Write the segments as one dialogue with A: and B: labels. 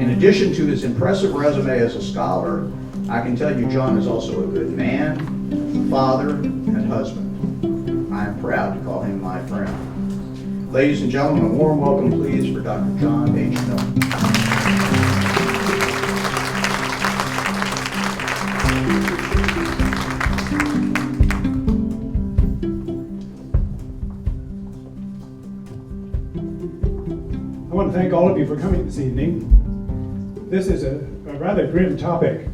A: In addition to his impressive resume as a scholar, I can tell you John is also a good man, father, and husband. I am proud to call him my friend. Ladies and gentlemen, a warm welcome, please, for Dr. John H. Miller.
B: I want to thank all of you for coming this evening. This is a rather grim topic,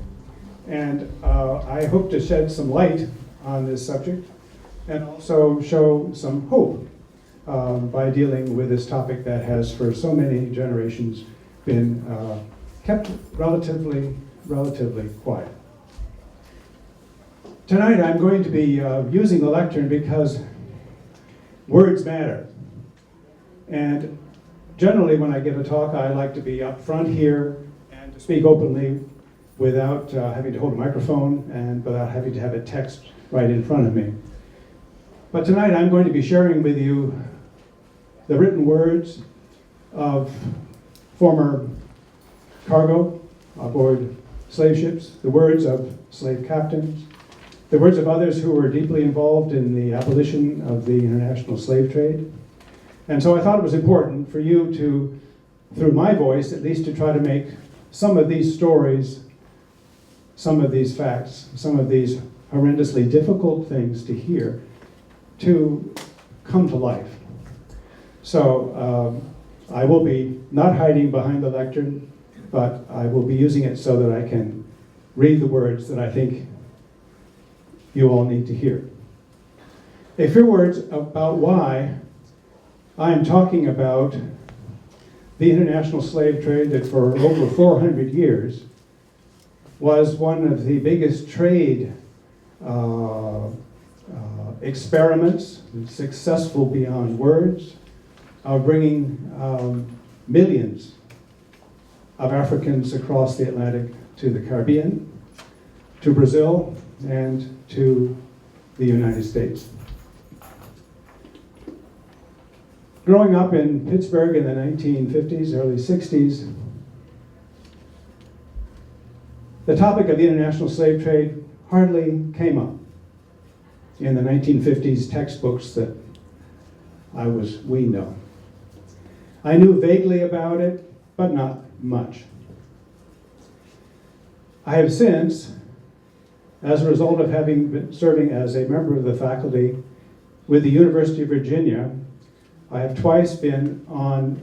B: and I hope to shed some light on this subject and also show some hope by dealing with this topic that has for so many generations been kept relatively quiet. Tonight I'm going to be using the lectern because words matter. And generally when I give a talk, I like to be up front here and to speak openly without having to hold a microphone and without having to have a text right in front of me. But tonight I'm going to be sharing with you the written words of former cargo aboard slave ships, the words of slave captains, the words of others who were deeply involved in the abolition of the international slave trade. And so I thought it was important for you to, through my voice, at least to try to make some of these stories, some of these facts, some of these horrendously difficult things to hear, to come to life. So I will be not hiding behind the lectern, but I will be using it so that I can read the words that I think you all need to hear. A few words about why I am talking about the international slave trade that for over 400 years was one of the biggest trade experiments, successful beyond words, of bringing millions of Africans across the Atlantic to the Caribbean, to Brazil, and to the United States. Growing up in Pittsburgh in the 1950s, early 60s, the topic of the international slave trade hardly came up in the 1950s textbooks that we know. I knew vaguely about it, but not much. I have since, as a result of having been serving as a member of the faculty with the University of Virginia, I have twice been on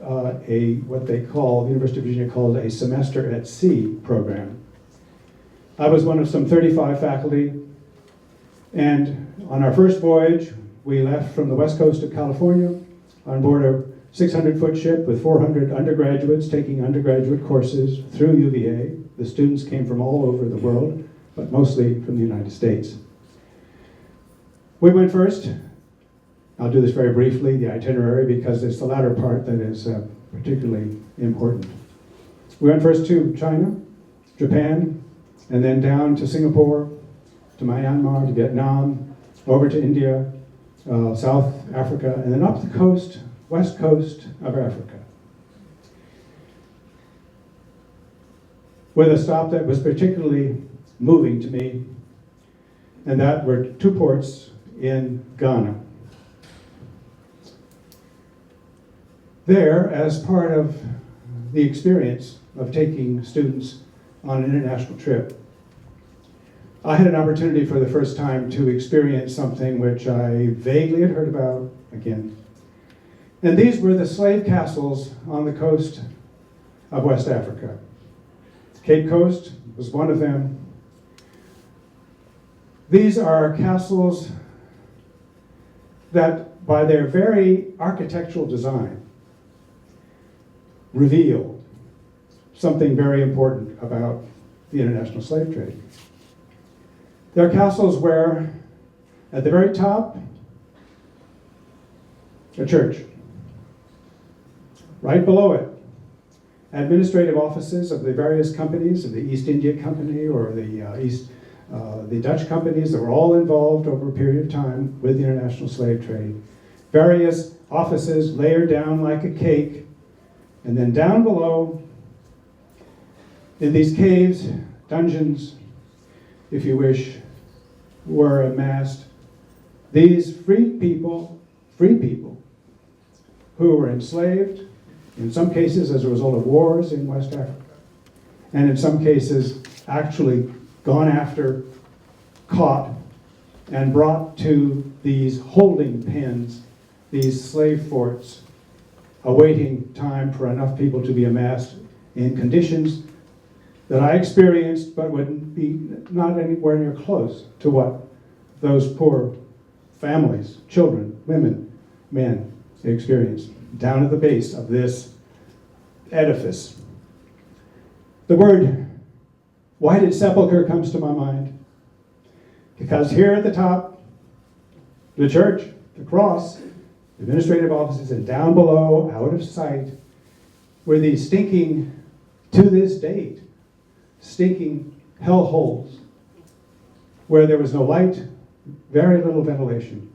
B: what they call, the University of Virginia called a semester at sea program. I was one of some 35 faculty, and on our first voyage, we left from the west coast of California on board a 600-foot ship with 400 undergraduates taking undergraduate courses through UVA. The students came from all over the world, but mostly from the United States. We went first. I'll do this very briefly, the itinerary, because it's the latter part that is particularly important. We went first to China, Japan, and then down to Singapore, to Myanmar, to Vietnam, over to India, South Africa, and then up the coast, west coast of Africa, with a stop that was particularly moving to me, and that were two ports in Ghana. There, as part of the experience of taking students on an international trip, I had an opportunity for the first time to experience something which I vaguely had heard about again. And these were the slave castles on the coast of West Africa. Cape Coast was one of them. These are castles that, by their very architectural design, reveal something very important about the international slave trade. There are castles where, at the very top, a church. Right below it, administrative offices of the various companies, of the East India Company or the Dutch companies that were all involved over a period of time with the international slave trade. Various offices layered down like a cake, and then down below, In these caves, dungeons, if you wish, were amassed these free people who were enslaved, in some cases as a result of wars in West Africa, and in some cases actually gone after, caught, and brought to these holding pens, these slave forts, awaiting time for enough people to be amassed in conditions that I experienced, but would be not anywhere near close to what those poor families, children, women, men experienced down at the base of this edifice. The word whited sepulcher comes to my mind because here at the top, the church, the cross, administrative offices, and down below, out of sight, were these stinking, to this date, stinking hellholes where there was no light, very little ventilation,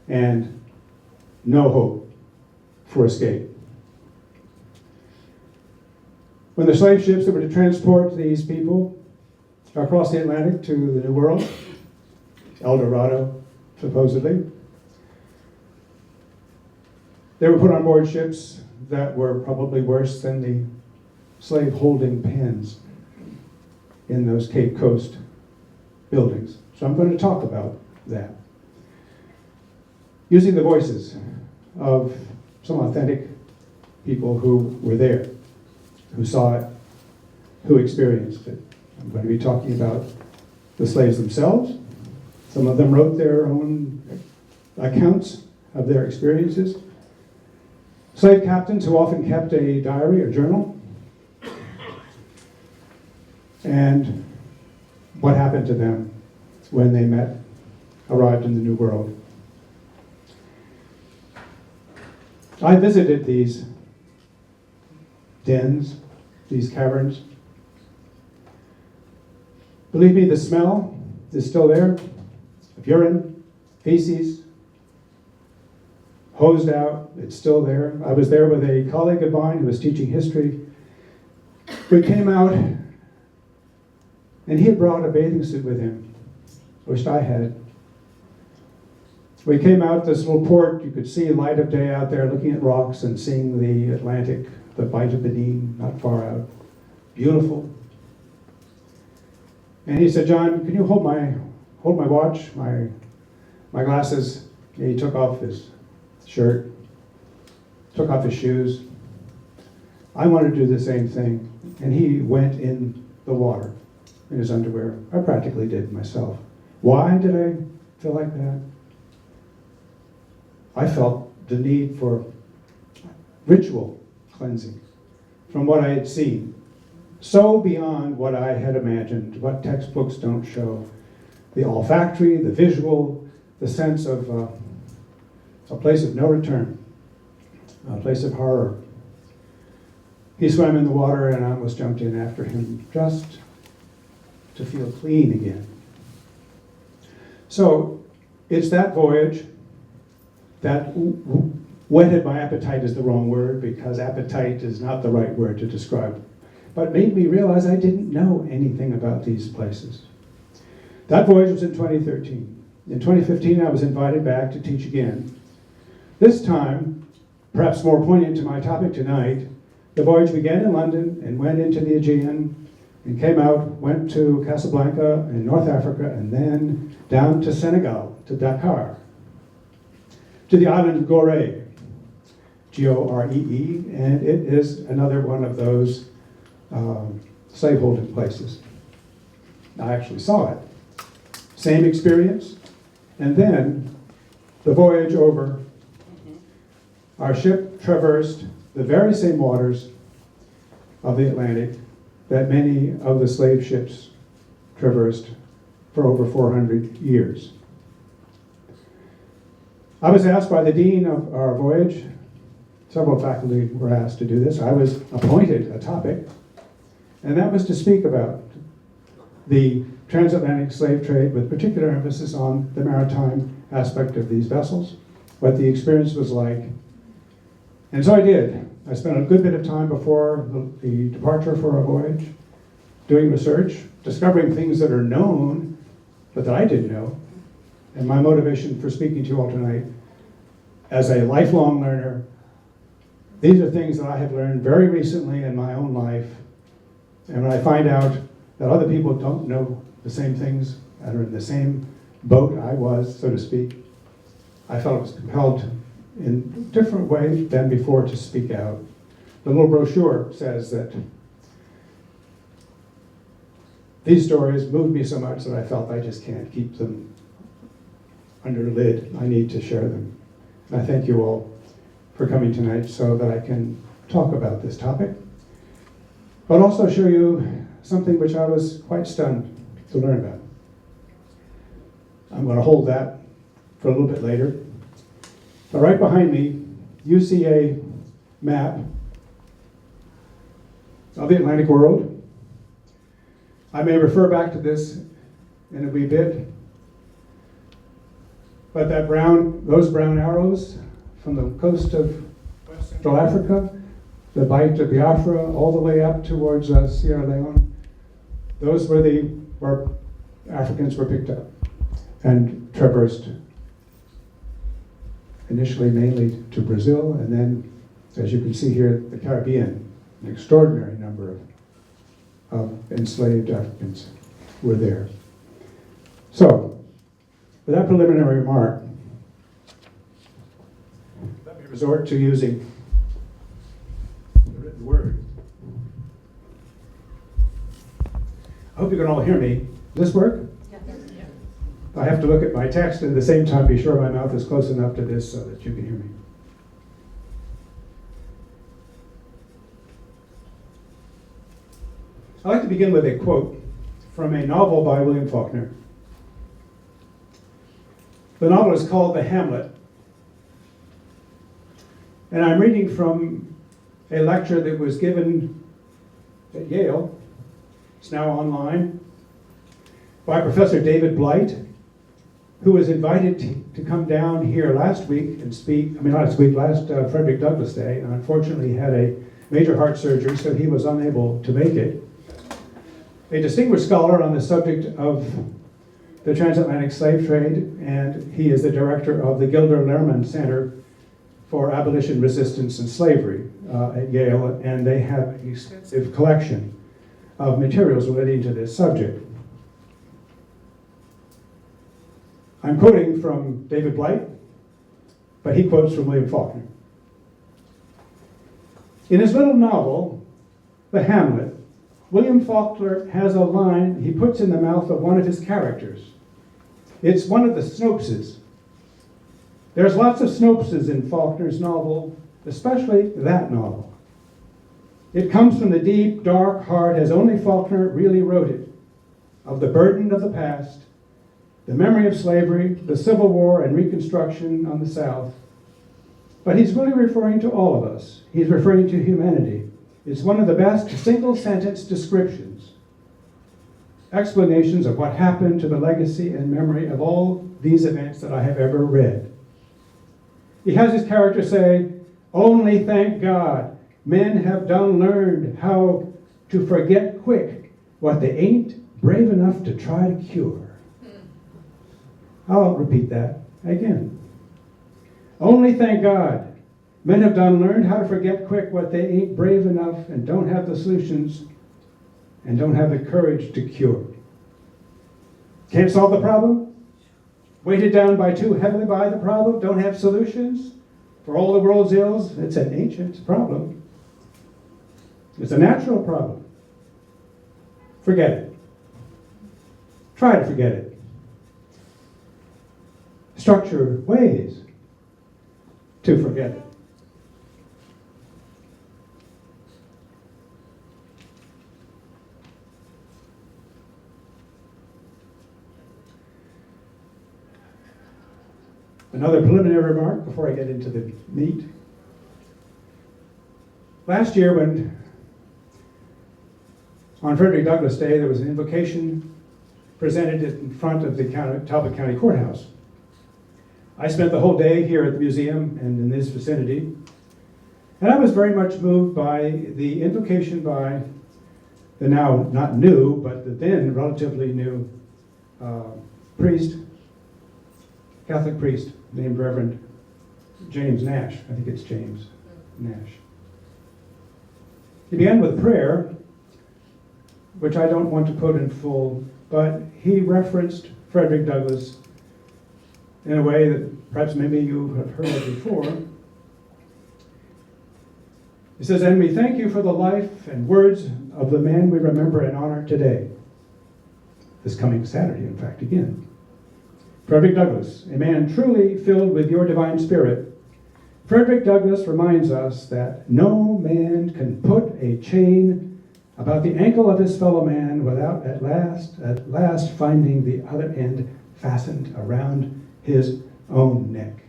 B: and no hope for escape. When the slave ships that were to transport these people across the Atlantic to the New World, El Dorado, supposedly, they were put on board ships that were probably worse than the slave-holding pens in those Cape Coast buildings. So I'm going to talk about that. Using the voices of some authentic people who were there, who saw it, who experienced it. I'm going to be talking about the slaves themselves. Some of them wrote their own accounts of their experiences. Slave captains who often kept a diary or journal. And what happened to them when they arrived in the New World. I visited these dens, these caverns. Believe me, the smell is still there of urine, feces, hosed out, it's still there. I was there with a colleague of mine who was teaching history. We came out, and he had brought a bathing suit with him. Wished I had. We came out this little port, you could see light of day out there looking at rocks and seeing the Atlantic, the Bight of Benin, not far out. Beautiful. And he said, "John, can you hold my watch, my glasses?" And he took off his shirt, took off his shoes. I wanted to do the same thing. And he went in the water in his underwear. I practically did myself. Why did I feel like that? I felt the need for ritual cleansing from what I had seen. So beyond what I had imagined, what textbooks don't show. The olfactory, the visual, the sense of a place of no return, a place of horror. He swam in the water and I almost jumped in after him just to feel clean again. So it's that voyage that whetted my appetite is the wrong word because appetite is not the right word to describe, but made me realize I didn't know anything about these places. That voyage was in 2013. In 2015, I was invited back to teach again. This time, perhaps more poignant to my topic tonight, the voyage began in London and went into the Aegean and came out, went to Casablanca in North Africa, and then down to Senegal, to Dakar, to the island of Gorée, Goree, and it is another one of those slaveholding places. I actually saw it. Same experience. And then the voyage over, our ship traversed the very same waters of the Atlantic that many of the slave ships traversed for over 400 years. I was asked by the dean of our voyage, several faculty were asked to do this, I was appointed a topic, and that was to speak about the transatlantic slave trade with particular emphasis on the maritime aspect of these vessels, what the experience was like. And so I did. I spent a good bit of time before the departure for our voyage doing research, discovering things that are known, but that I didn't know. And my motivation for speaking to you all tonight, as a lifelong learner, these are things that I have learned very recently in my own life. And when I find out that other people don't know the same things, that are in the same boat I was, so to speak, I felt I was compelled in a different way than before to speak out. The little brochure says that these stories moved me so much that I felt I just can't keep them under the lid. I need to share them. And I thank you all for coming tonight so that I can talk about this topic, but also show you something which I was quite stunned to learn about. I'm going to hold that for a little bit later. But right behind me, you see a map of the Atlantic world. I may refer back to this in a wee bit, but those brown arrows from the coast of West Central Africa, the Bight of Biafra, all the way up towards Sierra Leone, those were where Africans were picked up and traversed, initially mainly to Brazil, and then, as you can see here, the Caribbean. An extraordinary number of enslaved Africans were there. So, with that preliminary remark, let me resort to using the written word. I hope you can all hear me. Does this work? I have to look at my text and at the same time be sure my mouth is close enough to this so that you can hear me. I'd like to begin with a quote from a novel by William Faulkner. The novel is called The Hamlet. And I'm reading from a lecture that was given at Yale. It's now online, by Professor David Blight, who was invited to come down here last Frederick Douglass Day, and unfortunately had a major heart surgery, so he was unable to make it. A distinguished scholar on the subject of the transatlantic slave trade, and he is the director of the Gilder Lehrman Center for Abolition, Resistance, and Slavery at Yale, and they have an extensive collection of materials relating to this subject. I'm quoting from David Blight, but he quotes from William Faulkner. In his little novel, The Hamlet, William Faulkner has a line he puts in the mouth of one of his characters. It's one of the Snopeses. There's lots of Snopeses in Faulkner's novel, especially that novel. It comes from the deep, dark heart, as only Faulkner really wrote it, of the burden of the past, the memory of slavery, the Civil War and Reconstruction on the South. But he's really referring to all of us. He's referring to humanity. It's one of the best single-sentence descriptions, explanations of what happened to the legacy and memory of all these events that I have ever read. He has his character say, "Only thank God, men have done learned how to forget quick what they ain't brave enough to try to cure." I'll repeat that again. Only thank God, men have done learned how to forget quick what they ain't brave enough and don't have the solutions and don't have the courage to cure. Can't solve the problem? Weighted down by too heavily by the problem? Don't have solutions for all the world's ills? It's an ancient problem. It's a natural problem. Forget it. Try to forget it. Structure ways to forget it. Another preliminary remark before I get into the meat. Last year, on Frederick Douglass Day, there was an invocation presented in front of the Talbot County Courthouse. I spent the whole day here at the museum and in this vicinity, And I was very much moved by the invocation by the now not new, but the then relatively new priest, Catholic priest named Reverend James Nash. I think it's James Nash. He began with prayer, which I don't want to quote in full, but he referenced Frederick Douglass in a way that perhaps maybe you have heard of before. He says, "And we thank you for the life and words of the man we remember and honor today." This coming Saturday, in fact, again. Frederick Douglass, a man truly filled with your divine spirit. Frederick Douglass reminds us that no man can put a chain about the ankle of his fellow man without at last finding the other end fastened around his own neck.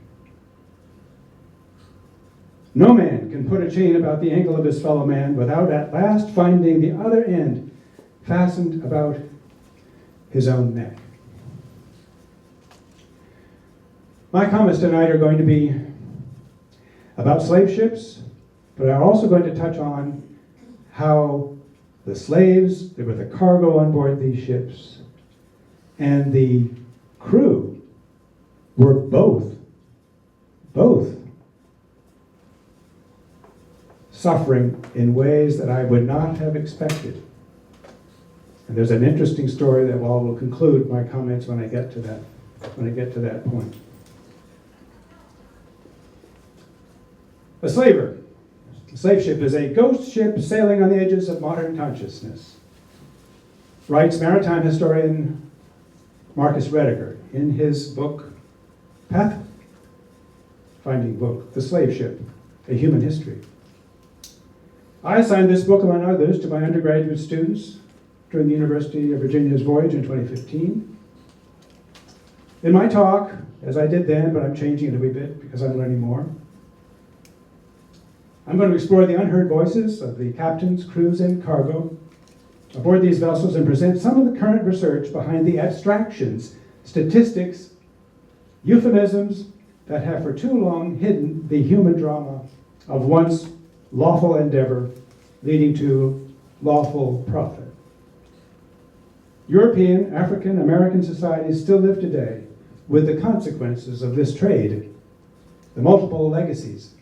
B: No man can put a chain about the ankle of his fellow man without at last finding the other end fastened about his own neck. My comments tonight are going to be about slave ships, but I'm also going to touch on how the slaves, there were the cargo on board these ships, and the crew were both suffering in ways that I would not have expected. And there's an interesting story that will conclude my comments when I get to that point. A slaver. A slave ship is a ghost ship sailing on the edges of modern consciousness, writes maritime historian Marcus Roederer in his book, Pathfinding book, The Slave Ship, A Human History. I assigned this book, among others, to my undergraduate students during the University of Virginia's voyage in 2015. In my talk, as I did then, but I'm changing it a wee bit because I'm learning more, I'm going to explore the unheard voices of the captains, crews, and cargo aboard these vessels and present some of the current research behind the abstractions, statistics, euphemisms that have for too long hidden the human drama of once lawful endeavor leading to lawful profit. European, African, American societies still live today with the consequences of this trade, the multiple legacies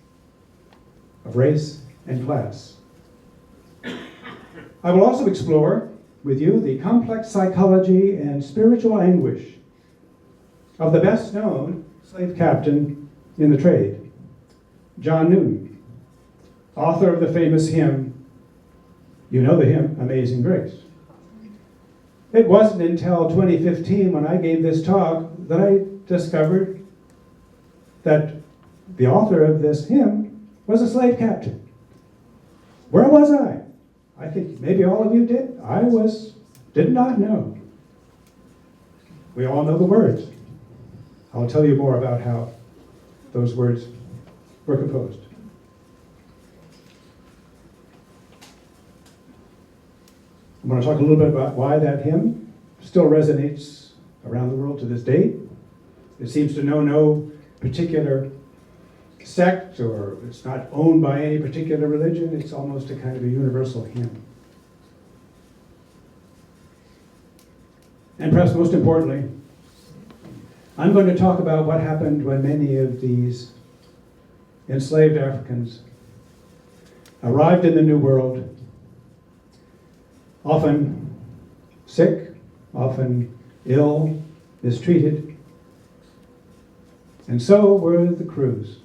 B: of race and class. I will also explore with you the complex psychology and spiritual anguish of the best known slave captain in the trade, John Newton, author of the famous hymn, you know the hymn, Amazing Grace. It wasn't until 2015 when I gave this talk that I discovered that the author of this hymn was a slave captain. Where was I? I think maybe all of you did. I did not know. We all know the words. I'll tell you more about how those words were composed. I'm going to talk a little bit about why that hymn still resonates around the world to this date. It seems to know no particular sect, or it's not owned by any particular religion. It's almost a kind of a universal hymn. And perhaps most importantly, I'm going to talk about what happened when many of these enslaved Africans arrived in the New World, often sick, often ill, mistreated, and so were the crews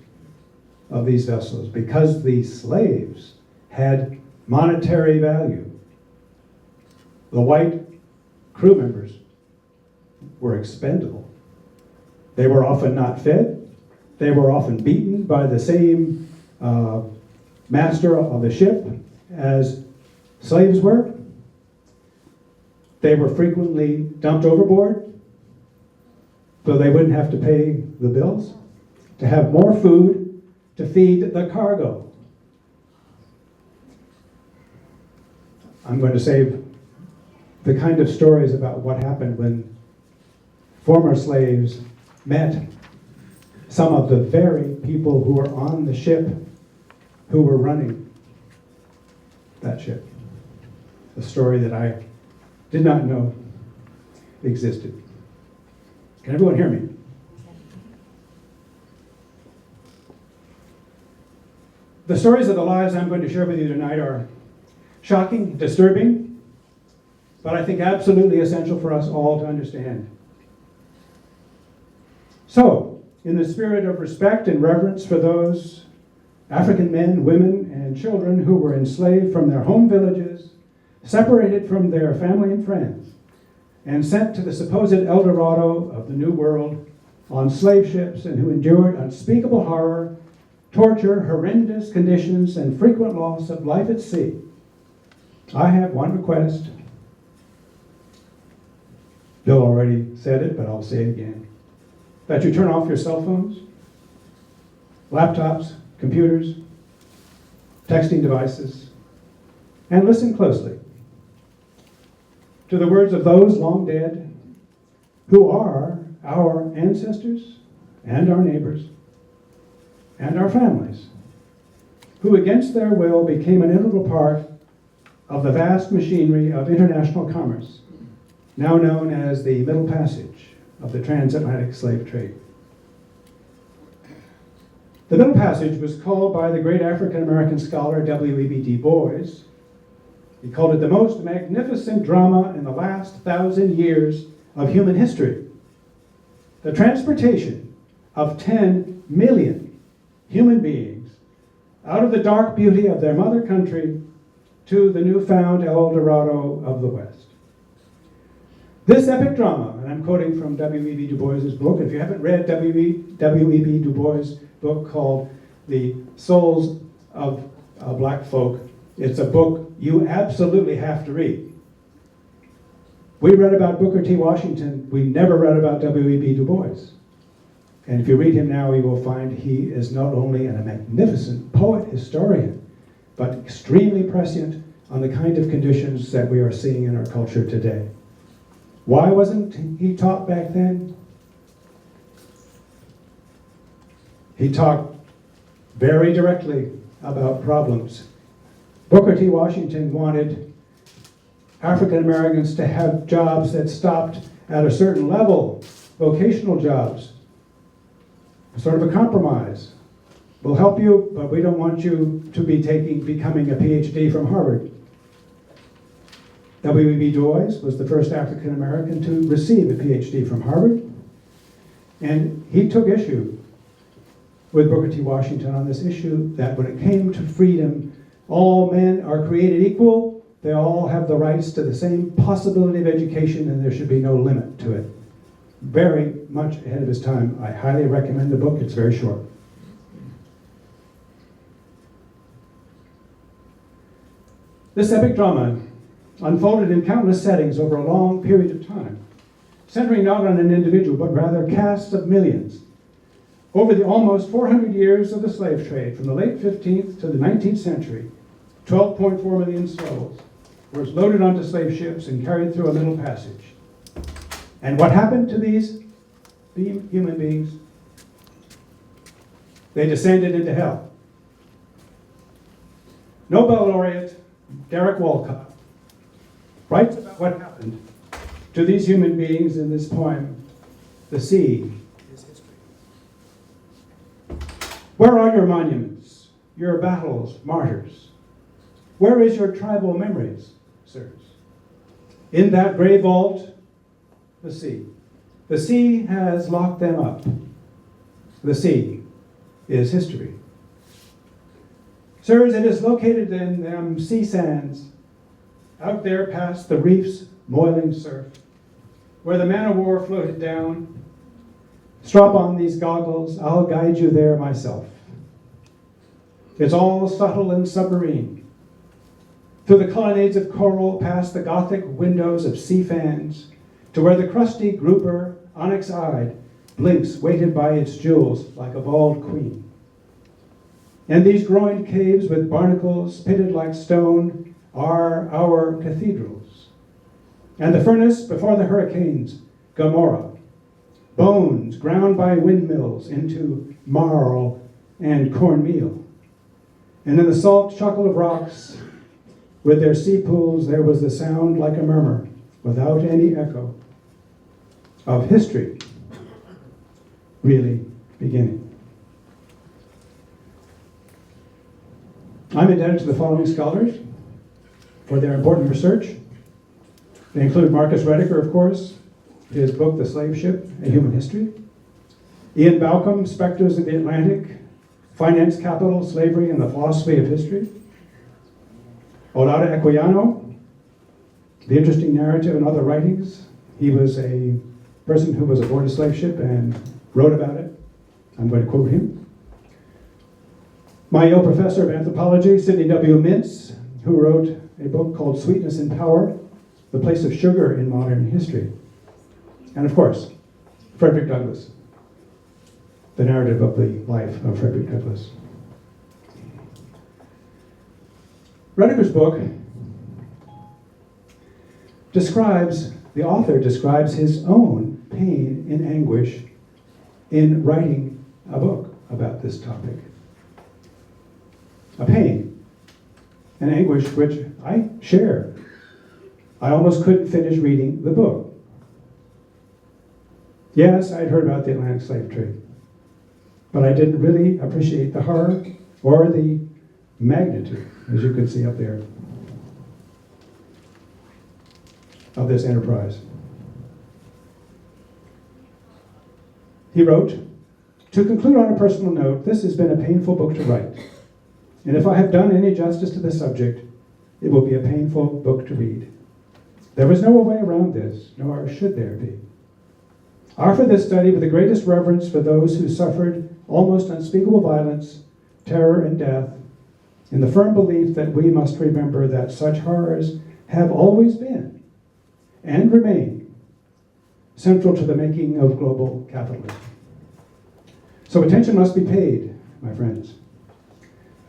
B: of these vessels, because the slaves had monetary value. The white crew members were expendable. They were often not fed. They were often beaten by the same master of the ship as slaves were. They were frequently dumped overboard so they wouldn't have to pay the bills, to have more food to feed the cargo. I'm going to save the kind of stories about what happened when former slaves met some of the very people who were on the ship who were running that ship. A story that I did not know existed. Can everyone hear me? The stories of the lives I'm going to share with you tonight are shocking, disturbing, but I think absolutely essential for us all to understand. So, in the spirit of respect and reverence for those African men, women, and children who were enslaved from their home villages, separated from their family and friends, and sent to the supposed El Dorado of the New World on slave ships, and who endured unspeakable horror, torture, horrendous conditions, and frequent loss of life at sea, I have one request. Bill already said it, but I'll say it again. That you turn off your cell phones, laptops, computers, texting devices, and listen closely to the words of those long dead who are our ancestors and our neighbors and our families, who against their will became an integral part of the vast machinery of international commerce, now known as the Middle Passage of the transatlantic slave trade. The Middle Passage was called by the great African-American scholar W.E.B. Du Bois. He called it the most magnificent drama in the last 1,000 years of human history. The transportation of 10 million human beings out of the dark beauty of their mother country to the newfound El Dorado of the West. This epic drama, and I'm quoting from W.E.B. Du Bois' book. If you haven't read W.E.B. Du Bois' book called The Souls of Black Folk, it's a book you absolutely have to read. We read about Booker T. Washington. We never read about W.E.B. Du Bois. And if you read him now, you will find he is not only a magnificent poet, historian, but extremely prescient on the kind of conditions that we are seeing in our culture today. Why wasn't he taught back then? He talked very directly about problems. Booker T. Washington wanted African Americans to have jobs that stopped at a certain level, vocational jobs, sort of a compromise. We'll help you, but we don't want you to be becoming a PhD from Harvard. W.E.B. Du Bois was the first African American to receive a PhD from Harvard, and he took issue with Booker T. Washington on this issue that when it came to freedom, all men are created equal, they all have the rights to the same possibility of education, and there should be no limit to it. Very much ahead of his time. I highly recommend the book. It's very short. This epic drama unfolded in countless settings over a long period of time, centering not on an individual, but rather castes of millions. Over the almost 400 years of the slave trade, from the late 15th to the 19th century, 12.4 million souls were loaded onto slave ships and carried through a Middle Passage. And what happened to these human beings? They descended into hell. Nobel laureate Derek Walcott writes about what happened to these human beings in this poem, The Sea is History. Where are your monuments, your battles, martyrs? Where is your tribal memories, sirs? In that grey vault, the sea. The sea has locked them up. The sea is history. Sirs, it is located in them sea sands, out there past the reef's moiling surf, where the man-o'-war floated down. Strap on these goggles, I'll guide you there myself. It's all subtle and submarine. Through the colonnades of coral, past the Gothic windows of sea fans, to where the crusty grouper, onyx-eyed, blinks weighted by its jewels like a bald queen. And these groined caves with barnacles pitted like stone are our cathedrals. And the furnace before the hurricanes, Gomorrah, bones ground by windmills into marl and cornmeal. And in the salt chuckle of rocks, with their sea pools, there was the sound like a murmur, without any echo, of history really beginning. I'm indebted to the following scholars for their important research. They include Marcus Roederer, of course, his book, The Slave Ship, A Human History. Ian Balcom, Spectres of the Atlantic, Finance, Capital, Slavery, and the Philosophy of History. Wahda Equiano, The Interesting Narrative and Other Writings. He was a person who was aboard a slave ship and wrote about it. I'm going to quote him. My Yale professor of anthropology, Sidney W. Mintz, who wrote a book called Sweetness and Power, The Place of Sugar in Modern History. And of course, Frederick Douglass, the narrative of the life of Frederick Douglass. Roederer's book the author describes his own pain and anguish in writing a book about this topic. A pain, an anguish which I share. I almost couldn't finish reading the book. Yes, I'd heard about the Atlantic slave trade, but I didn't really appreciate the horror or the magnitude, as you can see up there, of this enterprise. He wrote, "To conclude on a personal note, this has been a painful book to write. And if I have done any justice to the subject, it will be a painful book to read. There was no way around this, nor should there be. I offer this study with the greatest reverence for those who suffered almost unspeakable violence, terror, and death, in the firm belief that we must remember that such horrors have always been, and remain, central to the making of global capitalism. So attention must be paid, my friends.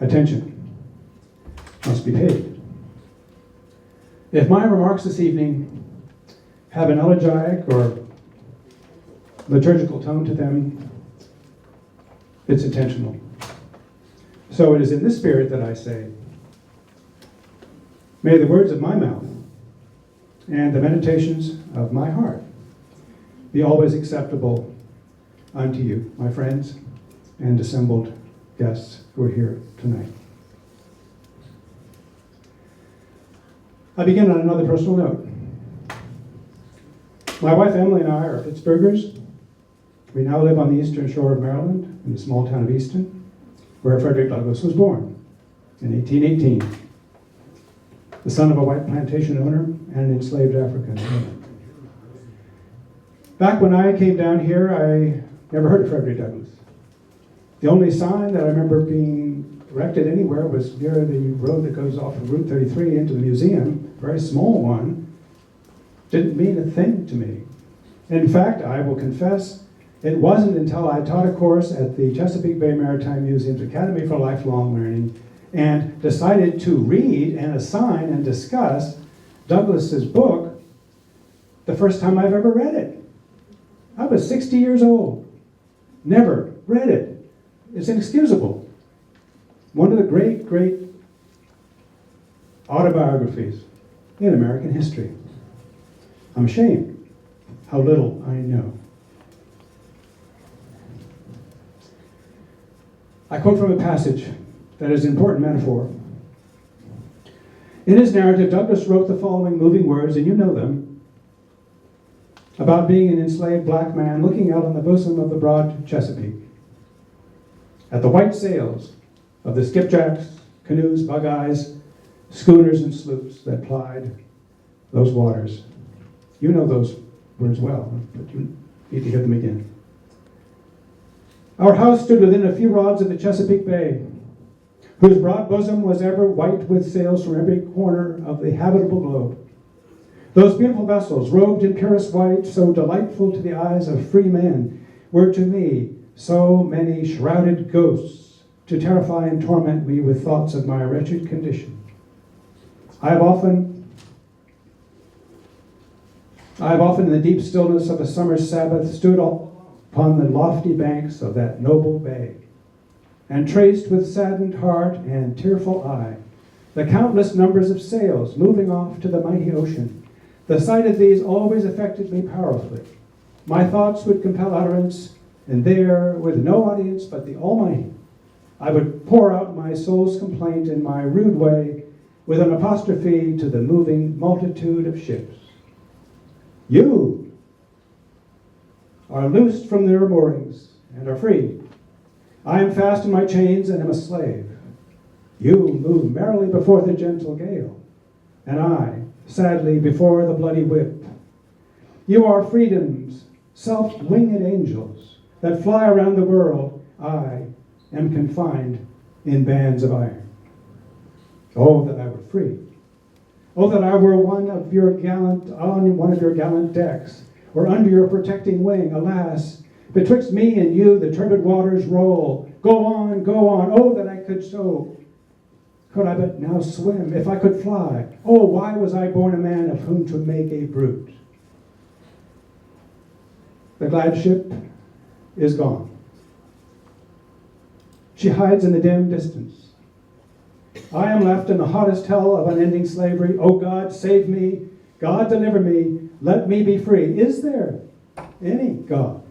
B: Attention must be paid. If my remarks this evening have an elegiac or liturgical tone to them, it's intentional. So it is in this spirit that I say, may the words of my mouth and the meditations of my heart be always acceptable unto you, my friends and assembled guests who are here tonight. I begin on another personal note. My wife Emily and I are Pittsburghers. We now live on the eastern shore of Maryland, in the small town of Easton, where Frederick Douglass was born in 1818, the son of a white plantation owner and an enslaved African woman. Back when I came down here, I never heard of Frederick Douglass. The only sign that I remember being erected anywhere was near the road that goes off of Route 33 into the museum, a very small one. Didn't mean a thing to me. In fact, I will confess, it wasn't until I taught a course at the Chesapeake Bay Maritime Museum's Academy for Lifelong Learning and decided to read and assign and discuss Douglass's book the first time I've ever read it. I was 60 years old. Never read it. It's inexcusable. One of the great, great autobiographies in American history. I'm ashamed how little I know. I quote from a passage that is an important metaphor. In his narrative, Douglass wrote the following moving words, and you know them, about being an enslaved black man looking out on the bosom of the broad Chesapeake, at the white sails of the skipjacks, canoes, bug-eyes, schooners, and sloops that plied those waters. You know those words well, but you need to hear them again. Our house stood within a few rods of the Chesapeake Bay, whose broad bosom was ever white with sails from every corner of the habitable globe. Those beautiful vessels, robed in purest white, so delightful to the eyes of free men, were to me so many shrouded ghosts to terrify and torment me with thoughts of my wretched condition. I have often in the deep stillness of a summer's Sabbath stood upon the lofty banks of that noble bay, and traced with saddened heart and tearful eye the countless numbers of sails moving off to the mighty ocean. The sight of these always affected me powerfully. My thoughts would compel utterance, and there, with no audience but the Almighty, I would pour out my soul's complaint in my rude way with an apostrophe to the moving multitude of ships. You are loosed from their moorings and are free. I am fast in my chains and am a slave. You move merrily before the gentle gale, and I, sadly, before the bloody whip. You are freedom's self-winged angels that fly around the world. I am confined in bands of iron. Oh, that I were free. Oh, that I were on one of your gallant decks, or under your protecting wing. Alas, betwixt me and you the turbid waters roll. Go on, go on. Oh, that I could so. Could I but now swim, if I could fly. Oh, why was I born a man of whom to make a brute? The glad ship is gone. She hides in the dim distance. I am left in the hottest hell of unending slavery. Oh God, save me. God, deliver me. Let me be free. Is there any God?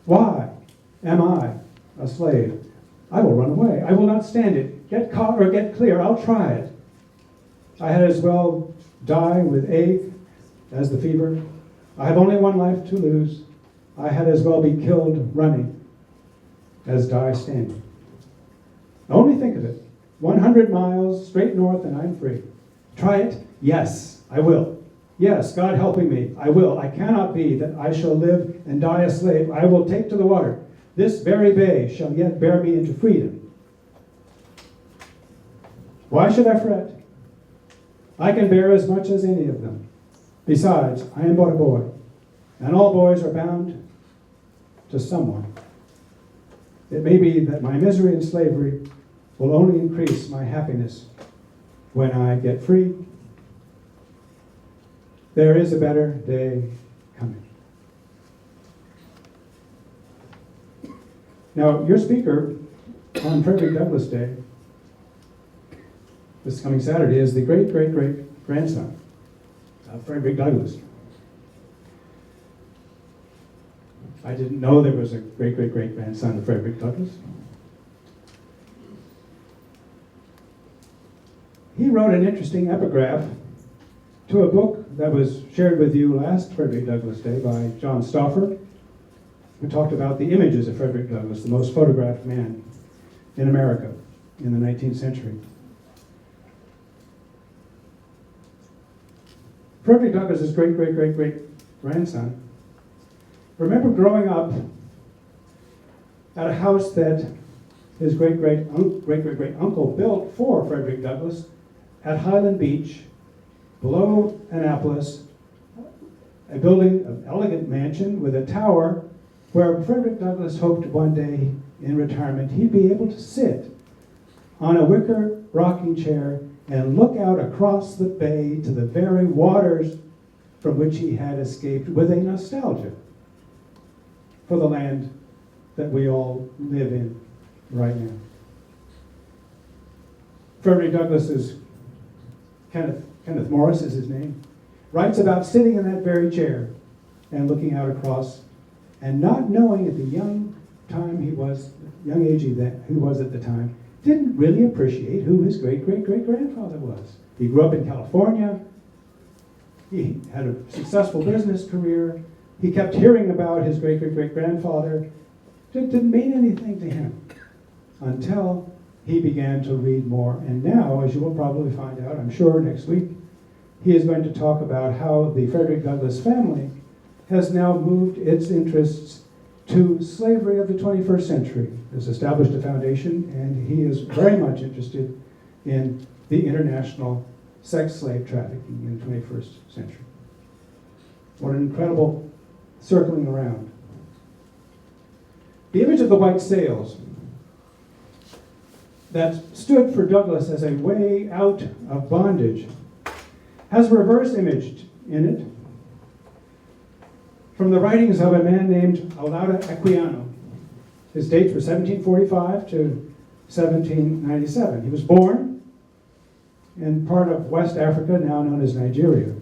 B: Why am I a slave? I will run away. I will not stand it. Get caught or get clear. I'll try it. I had as well die with ague as the fever. I have only one life to lose. I had as well be killed running as die standing. Only think of it. 100 miles straight north and I'm free. Try it? Yes, I will. Yes, God helping me, I will. I cannot be that I shall live and die a slave. I will take to the water. This very bay shall yet bear me into freedom. Why should I fret? I can bear as much as any of them. Besides, I am but a boy, and all boys are bound to someone. It may be that my misery and slavery will only increase my happiness when I get free. There is a better day coming. Now, your speaker on Frederick Douglass Day, this coming Saturday, is the great-great-great-grandson of Frederick Douglass. I didn't know there was a great-great-great-grandson of Frederick Douglass. He wrote an interesting epigraph to a book that was shared with you last Frederick Douglass Day by John Stauffer, who talked about the images of Frederick Douglass, the most photographed man in America in the 19th century. Frederick Douglass's great-great-great-great-grandson remember growing up at a house that his great-great-great-uncle built for Frederick Douglass at Highland Beach, below Annapolis, a building, an elegant mansion with a tower where Frederick Douglass hoped one day in retirement he'd be able to sit on a wicker rocking chair and look out across the bay to the very waters from which he had escaped with a nostalgia for the land that we all live in right now. Frederick Douglass's Kenneth Morris is his name, writes about sitting in that very chair and looking out across and not knowing at the young age he was at the time, didn't really appreciate who his great-great-great-grandfather was. He grew up in California. He had a successful business career. He kept hearing about his great-great-great-grandfather. It didn't mean anything to him until he began to read more. And now, as you will probably find out, I'm sure next week, he is going to talk about how the Frederick Douglass family has now moved its interests to slavery of the 21st century. Has established a foundation, and he is very much interested in the international sex slave trafficking in the 21st century. What an incredible circling around. The image of the white sails that stood for Douglass as a way out of bondage has a reverse image in it from the writings of a man named Wahda Equiano. His dates were 1745 to 1797. He was born in part of West Africa, now known as Nigeria.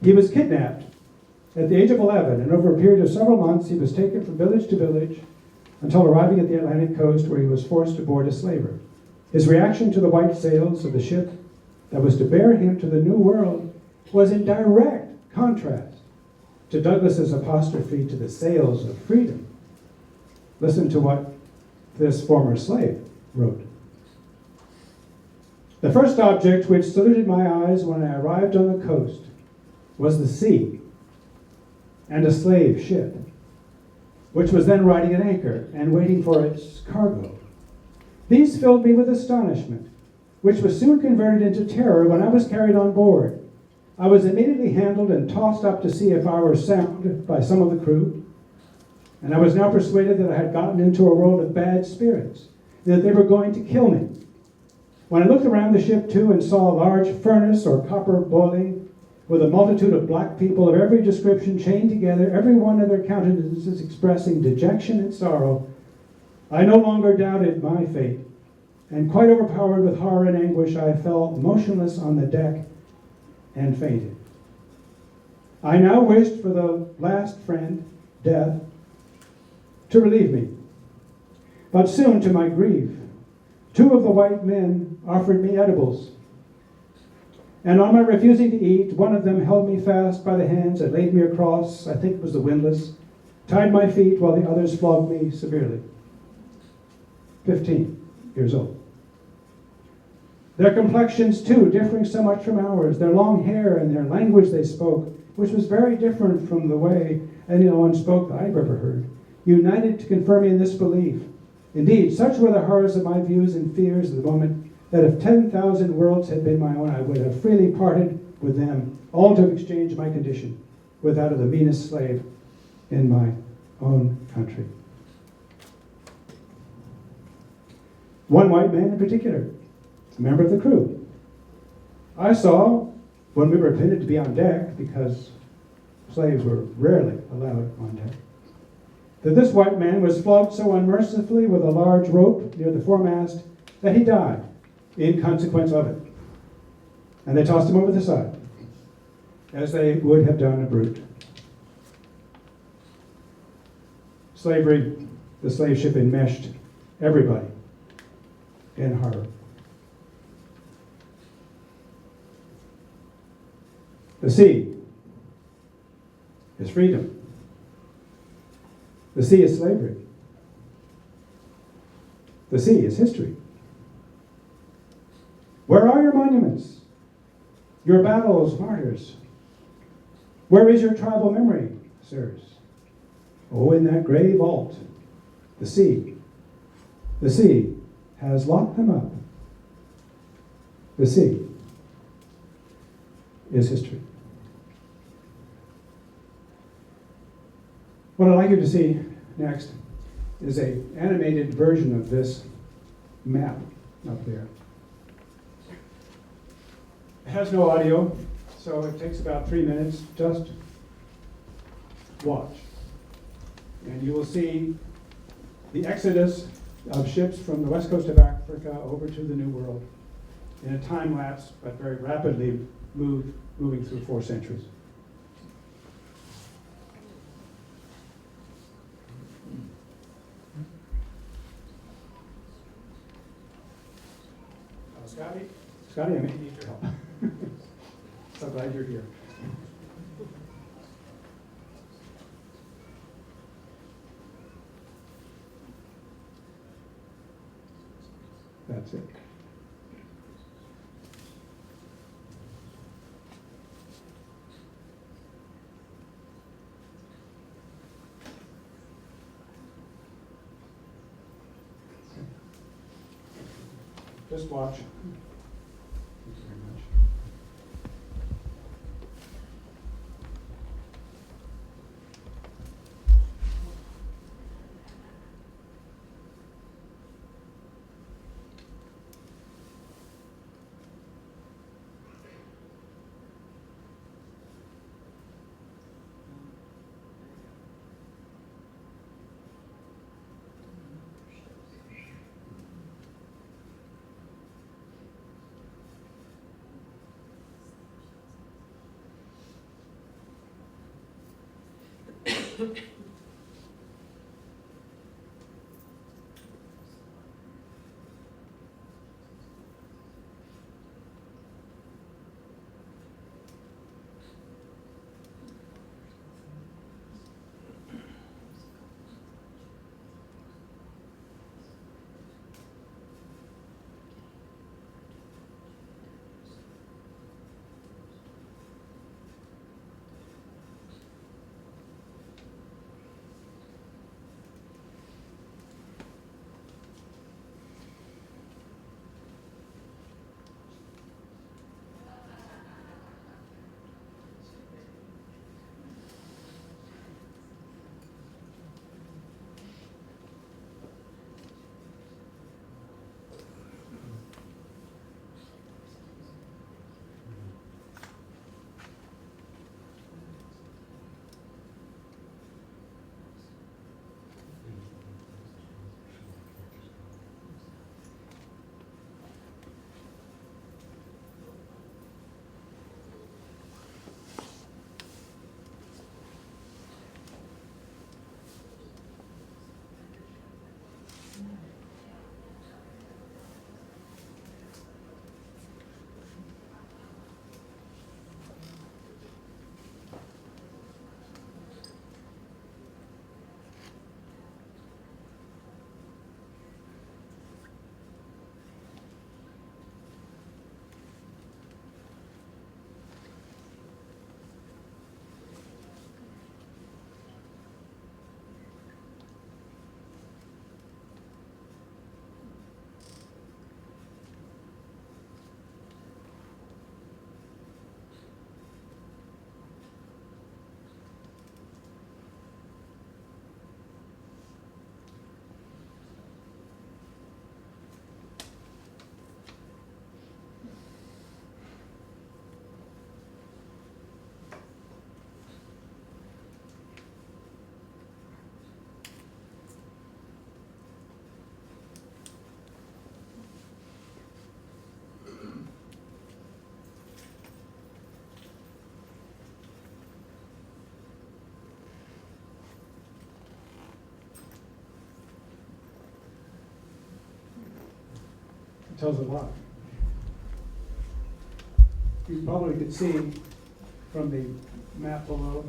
B: He was kidnapped at the age of 11, and over a period of several months, he was taken from village to village until arriving at the Atlantic coast, where he was forced to board a slaver. His reaction to the white sails of the ship that was to bear him to the New World was in direct contrast to Douglass's apostrophe to the sails of freedom. Listen to what this former slave wrote. The first object which saluted my eyes when I arrived on the coast was the sea and a slave ship, which was then riding at anchor and waiting for its cargo. These filled me with astonishment, which was soon converted into terror when I was carried on board. I was immediately handled and tossed up to see if I were sound by some of the crew, and I was now persuaded that I had gotten into a world of bad spirits, and that they were going to kill me. When I looked around the ship too and saw a large furnace or copper boiling, with a multitude of black people of every description chained together, every one of their countenances expressing dejection and sorrow, I no longer doubted my fate, and quite overpowered with horror and anguish, I fell motionless on the deck and fainted. I now wished for the last friend, death, to relieve me. But soon, to my grief, two of the white men offered me edibles. And on my refusing to eat, one of them held me fast by the hands and laid me across, I think it was the windlass, tied my feet while the others flogged me severely. 15 years old. Their complexions, too, differing so much from ours, their long hair and their language they spoke, which was very different from the way anyone spoke that I've ever heard, united to confirm me in this belief. Indeed, such were the horrors of my views and fears at the moment, that if 10,000 worlds had been my own, I would have freely parted with them, all to exchange my condition with that of the meanest slave in my own country. One white man in particular, a member of the crew, I saw when we were permitted to be on deck, because slaves were rarely allowed on deck, that this white man was flogged so unmercifully with a large rope near the foremast that he died in consequence of it. And they tossed him over the side, as they would have done a brute. Slavery, the slave ship enmeshed everybody in horror. The sea is freedom. The sea is slavery. The sea is history. Where are your monuments? Your battles, martyrs? Where is your tribal memory, sirs? Oh, in that gray vault, the sea. The sea has locked them up. The sea is history. What I'd like you to see next is an animated version of this map up there. It has no audio, so it takes about 3 minutes. Just watch. And you will see the exodus of ships from the west coast of Africa over to the New World in a time lapse, but very rapidly moving through 4 centuries. Scotty, I may need your help. So glad you're here. That's it. Just watch. Thank you very much. Tells a lot. You probably could see from the map below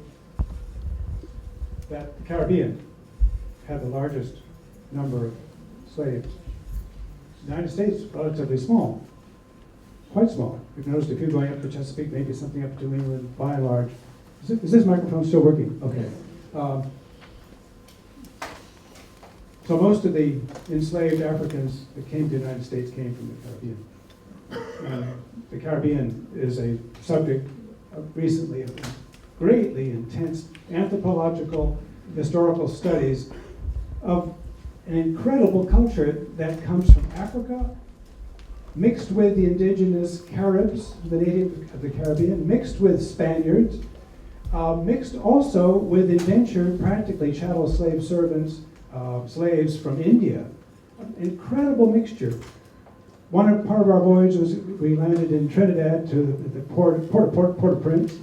B: that the Caribbean had the largest number of slaves. The United States, relatively small, quite small. You've noticed if you're going up to Chesapeake, maybe something up to New England, by and large. Is this microphone still working? Okay. So most of the enslaved Africans that came to the United States came from the Caribbean. The Caribbean is a subject recently of greatly intense anthropological, historical studies of an incredible culture that comes from Africa, mixed with the indigenous Caribs, the native of the Caribbean, mixed with Spaniards, mixed also with indentured, practically chattel slave servants, slaves from India. Incredible mixture. Part of our voyage was we landed in Trinidad to the Port-au-Prince.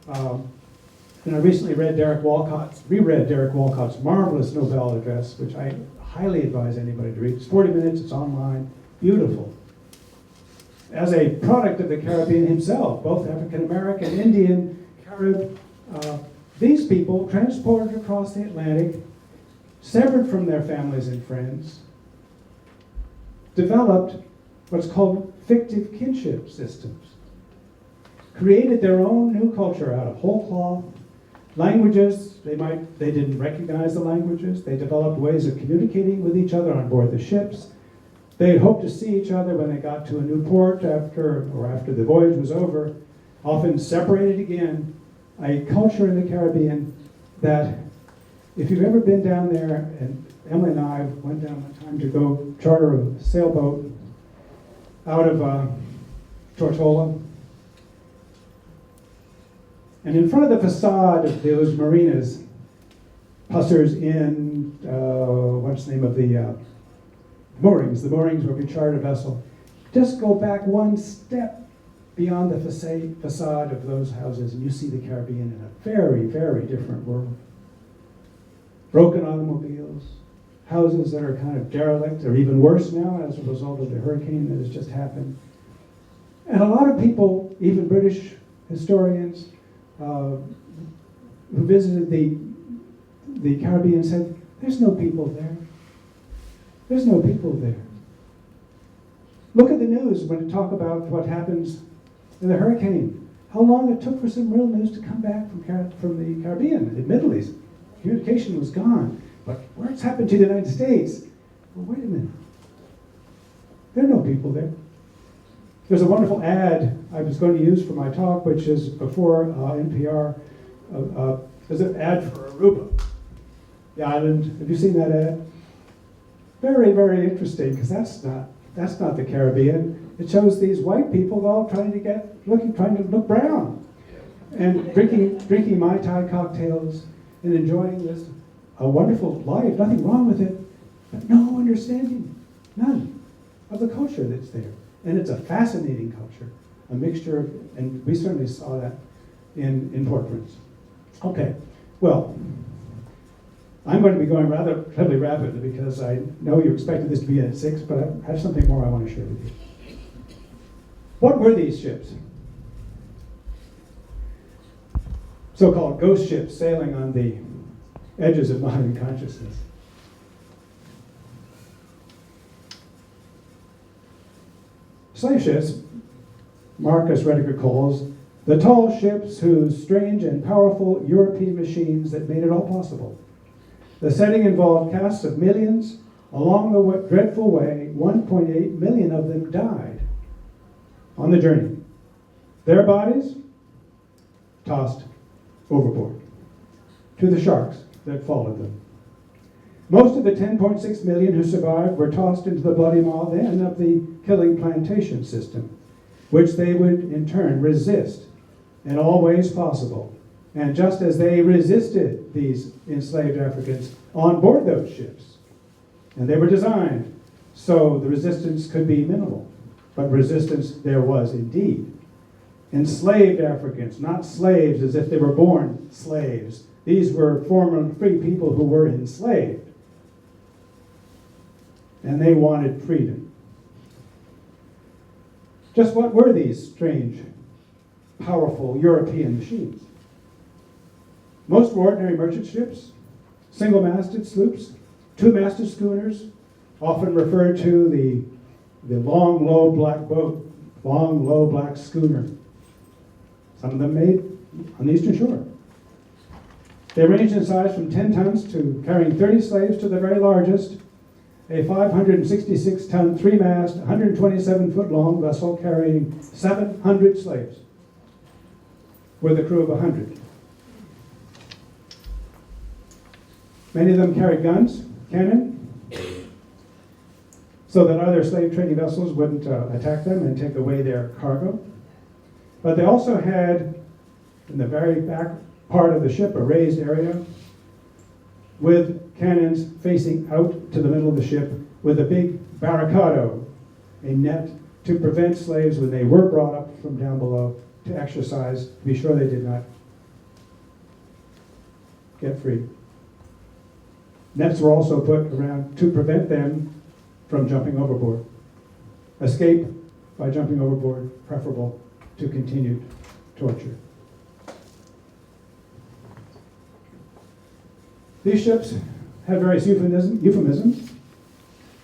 B: And I recently reread Derek Walcott's marvelous Nobel address, which I highly advise anybody to read. It's 40 minutes, it's online, beautiful. As a product of the Caribbean himself, both African American, Indian, Carib, these people transported across the Atlantic, severed from their families and friends, developed what's called fictive kinship systems, created their own new culture out of whole cloth, languages, they didn't recognize the languages, they developed ways of communicating with each other on board the ships. They hoped to see each other when they got to a new port after the voyage was over, often separated again. A culture in the Caribbean that, if you've ever been down there, and Emily and I went down one time to go charter a sailboat out of Tortola. And in front of the facade of those marinas, Pusser's Inn, what's the name of the moorings? The moorings where we chartered a vessel. Just go back one step beyond the facade of those houses, and you see the Caribbean in a very, very different world. broken automobiles, houses that are kind of derelict, or even worse now as a result of the hurricane that has just happened. And a lot of people, even British historians who visited the Caribbean, said, there's no people there. There's no people there. Look at the news when it talk about what happens in the hurricane. How long it took for some real news to come back from the Caribbean, the Middle East. Communication was gone. But what's happened to the United States? Well, wait a minute. There are no people there. There's a wonderful ad I was going to use for my talk, which is before NPR. There's an ad for Aruba, the island. Have you seen that ad? Very, very interesting, because that's not the Caribbean. It shows these white people all trying to look brown, and drinking Mai Tai cocktails and enjoying this a wonderful life. Nothing wrong with it, but no understanding, none, of the culture that's there. And it's a fascinating culture, a mixture of, and we certainly saw that in Port-au-Prince. Okay, well, I'm going to be going rather incredibly rapidly because I know you expected this to be at 6, but I have something more I want to share with you. What were these ships? So-called ghost ships sailing on the edges of modern consciousness. Slave ships, Marcus Roederer calls the tall ships whose strange and powerful European machines that made it all possible. The setting involved casts of millions. Along the dreadful way, 1.8 million of them died on the journey. Their bodies tossed overboard to the sharks that followed them. Most of the 10.6 million who survived were tossed into the bloody maw then of the killing plantation system, which they would in turn resist in all ways possible. And just as they resisted these enslaved Africans on board those ships, and they were designed so the resistance could be minimal, but resistance there was indeed. Enslaved Africans, not slaves as if they were born slaves. These were former free people who were enslaved. And they wanted freedom. Just what were these strange, powerful European machines? Most were ordinary merchant ships, single-masted sloops, two-masted schooners, often referred to the long, low black boat, long, low black schooner. Some of them made on the Eastern Shore. They ranged in size from 10 tons to carrying 30 slaves to the very largest, a 566-ton, three-mast, 127-foot-long vessel carrying 700 slaves with a crew of 100. Many of them carried guns, cannon, so that other slave trading vessels wouldn't attack them and take away their cargo. But they also had, in the very back part of the ship, a raised area with cannons facing out to the middle of the ship with a big barricado, a net to prevent slaves when they were brought up from down below to exercise, to be sure they did not get free. Nets were also put around to prevent them from jumping overboard. Escape by jumping overboard, preferable to continued torture. These ships had various euphemisms.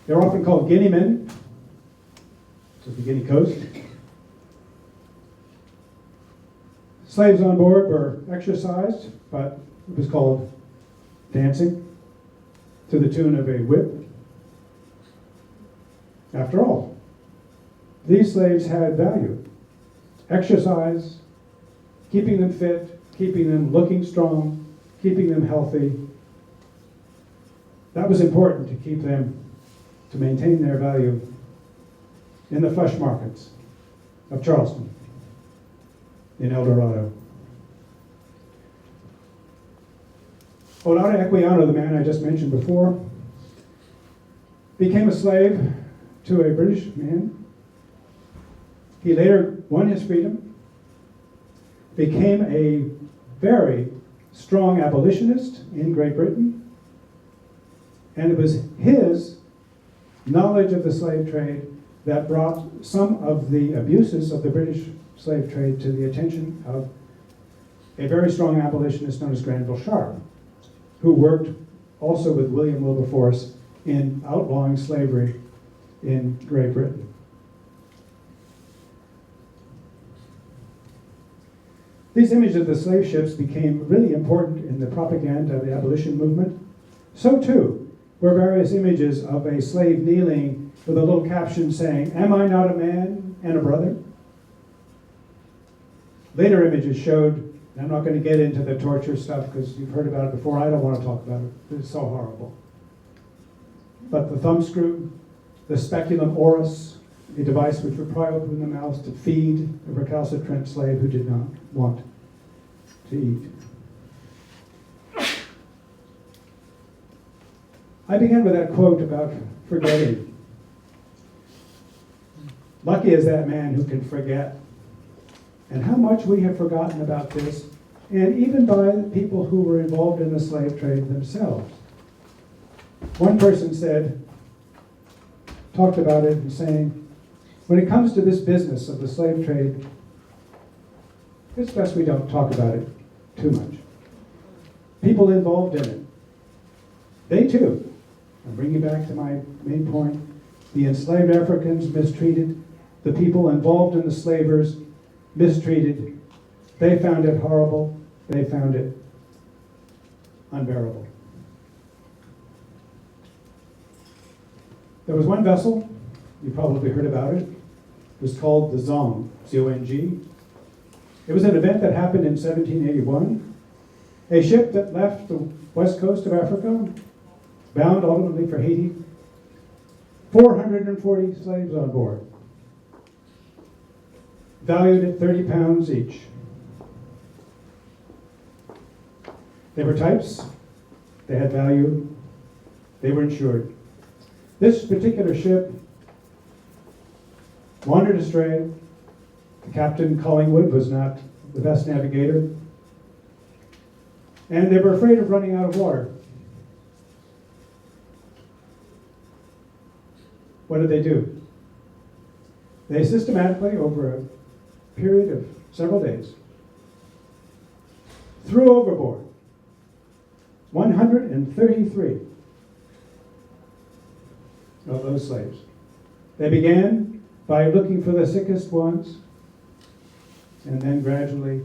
B: They're often called Guinea Men, which is the Guinea coast. Slaves on board were exercised, but it was called dancing to the tune of a whip. After all, these slaves had value. Exercise, keeping them fit, keeping them looking strong, keeping them healthy. That was important to keep them, to maintain their value in the flesh markets of Charleston, in El Dorado. Wahda Equiano, the man I just mentioned before, became a slave to a British man. He later won his freedom, became a very strong abolitionist in Great Britain, And it was his knowledge of the slave trade that brought some of the abuses of the British slave trade to the attention of a very strong abolitionist known as Granville Sharp, who worked also with William Wilberforce in outlawing slavery in Great Britain. These images of the slave ships became really important in the propaganda of the abolition movement. So too were various images of a slave kneeling with a little caption saying, "Am I not a man and a brother?" Later images showed, and I'm not going to get into the torture stuff because you've heard about it before, I don't want to talk about it, it's so horrible. But the thumbscrew, the speculum oris, a device which would pry open the mouth to feed a recalcitrant slave who did not want to eat. I began with that quote about forgetting. Lucky is that man who can forget. And how much we have forgotten about this, and even by the people who were involved in the slave trade themselves. One person talked about it and saying, when it comes to this business of the slave trade, it's best we don't talk about it too much. People involved in it, they too, I'm bringing back to my main point, the enslaved Africans mistreated, the people involved in the slavers mistreated. They found it horrible. They found it unbearable. There was one vessel, you probably heard about it. It was called the Zong, Z-O-N-G. It was an event that happened in 1781. A ship that left the west coast of Africa, bound ultimately for Haiti, 440 slaves on board, valued at 30 pounds each. They were types, they had value, they were insured. This particular ship wandered astray. The captain, Collingwood, was not the best navigator, and they were afraid of running out of water. What did they do? They systematically, over a period of several days, threw overboard 133 of those slaves. They began by looking for the sickest ones, and then gradually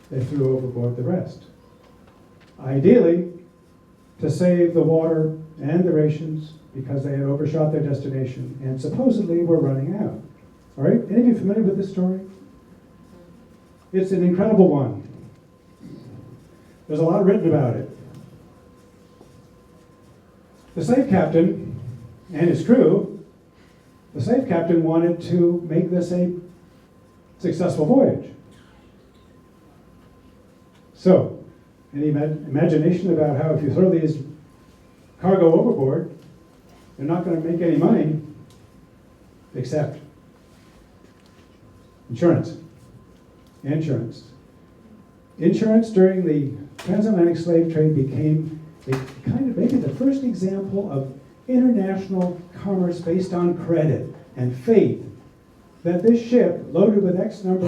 B: they threw overboard the rest. Ideally, to save the water and the rations, because they had overshot their destination and supposedly were running out. All right, any of you familiar with this story? It's an incredible one. There's a lot written about it. The slave captain and his crew, the slave captain wanted to make this a successful voyage. So, any imagination about how if you throw these cargo overboard, they're not going to make any money except insurance. Insurance during the transatlantic slave trade became a kind of maybe the first example of international commerce based on credit and faith, that this ship loaded with X number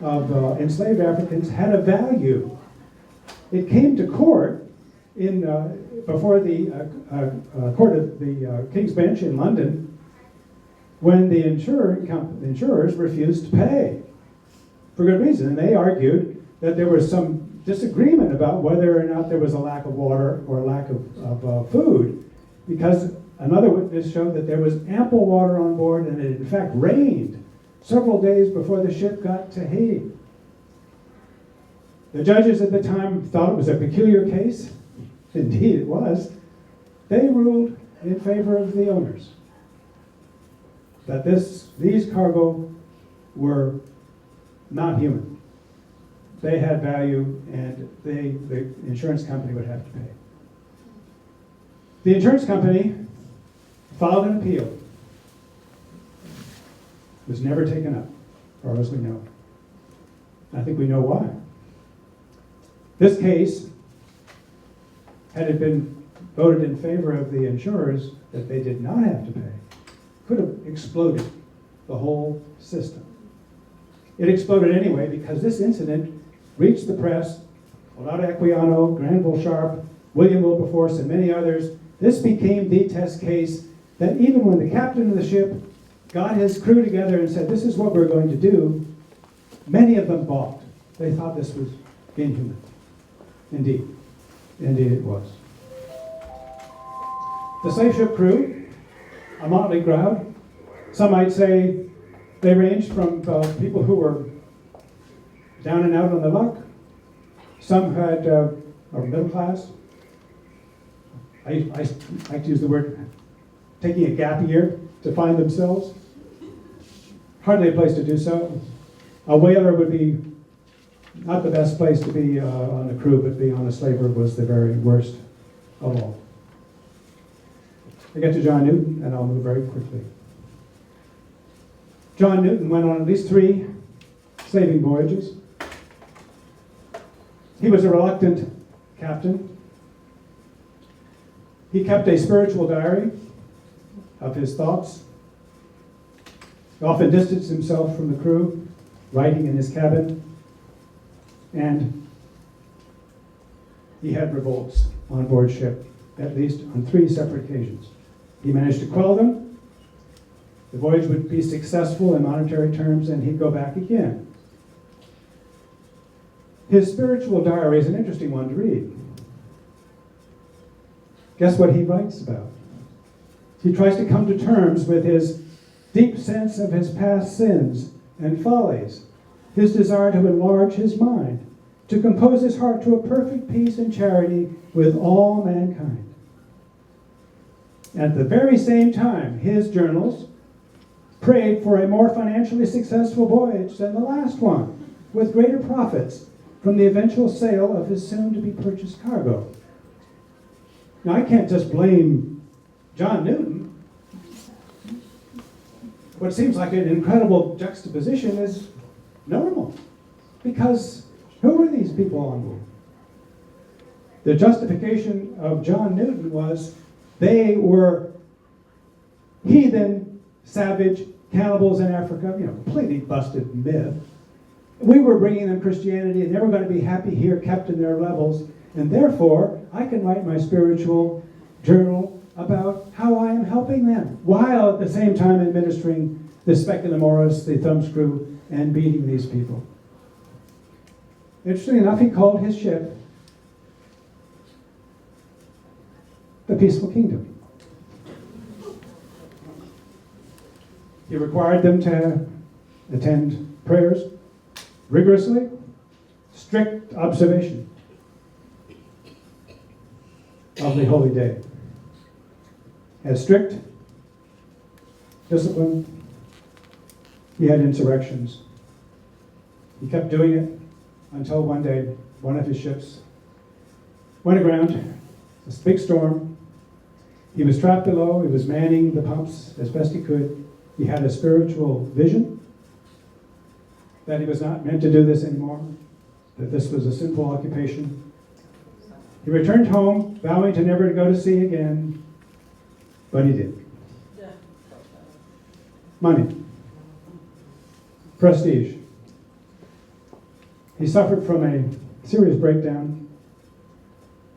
B: of enslaved Africans had a value. It came to court before the court of the King's Bench in London when the insurers refused to pay for good reason. And they argued that there was some disagreement about whether or not there was a lack of water or a lack of food, because another witness showed that there was ample water on board and it in fact rained several days before the ship got to Haiti. The judges at the time thought it was a peculiar case. Indeed it was. They ruled in favor of the owners, that these cargo were not human. They had value, and the insurance company would have to pay. The insurance company filed an appeal. It was never taken up, as far as we know. I think we know why. This case had it been voted in favor of the insurers that they did not have to pay, could have exploded the whole system. It exploded anyway because this incident reached the press. Wahda Equiano, Granville Sharp, William Wilberforce, and many others. This became the test case that even when the captain of the ship got his crew together and said, this is what we're going to do, many of them balked. They thought this was inhuman. Indeed. Indeed it was. The slave ship crew, a motley crowd. Some might say they ranged from people who were down and out on the luck. Some had are middle class. I like to use the word taking a gap year to find themselves. Hardly a place to do so. A whaler would be not the best place to be on the crew, but being on a slaver was the very worst of all. I get to John Newton, and I'll move very quickly. John Newton went on at least 3 slaving voyages. He was a reluctant captain. He kept a spiritual diary of his thoughts. He often distanced himself from the crew, writing in his cabin. And he had revolts on board ship, at least on 3 separate occasions. He managed to quell them. The voyage would be successful in monetary terms, and he'd go back again. His spiritual diary is an interesting one to read. Guess what he writes about? He tries to come to terms with his deep sense of his past sins and follies, his desire to enlarge his mind, to compose his heart to a perfect peace and charity with all mankind. At the very same time, his journals prayed for a more financially successful voyage than the last one, with greater profits from the eventual sale of his soon-to-be-purchased cargo. Now, I can't just blame John Newton. What seems like an incredible juxtaposition is normal, because who were these people on board? The justification of John Newton was they were heathen, savage cannibals in Africa, completely busted myth. We were bringing them Christianity, and they were going to be happy here, kept in their levels, and therefore I can write my spiritual journal about how I am helping them, while at the same time administering the speculum oris, the thumbscrew, and beating these people. Interestingly enough, he called his ship the Peaceful Kingdom. He required them to attend prayers rigorously, strict observation of the holy day. As strict discipline, he had insurrections. He kept doing it until one day one of his ships went aground, this big storm. He was trapped below. He was manning the pumps as best he could. He had a spiritual vision that he was not meant to do this anymore, that this was a sinful occupation. He returned home, vowing to never go to sea again, but he did. Money. Prestige. He suffered from a serious breakdown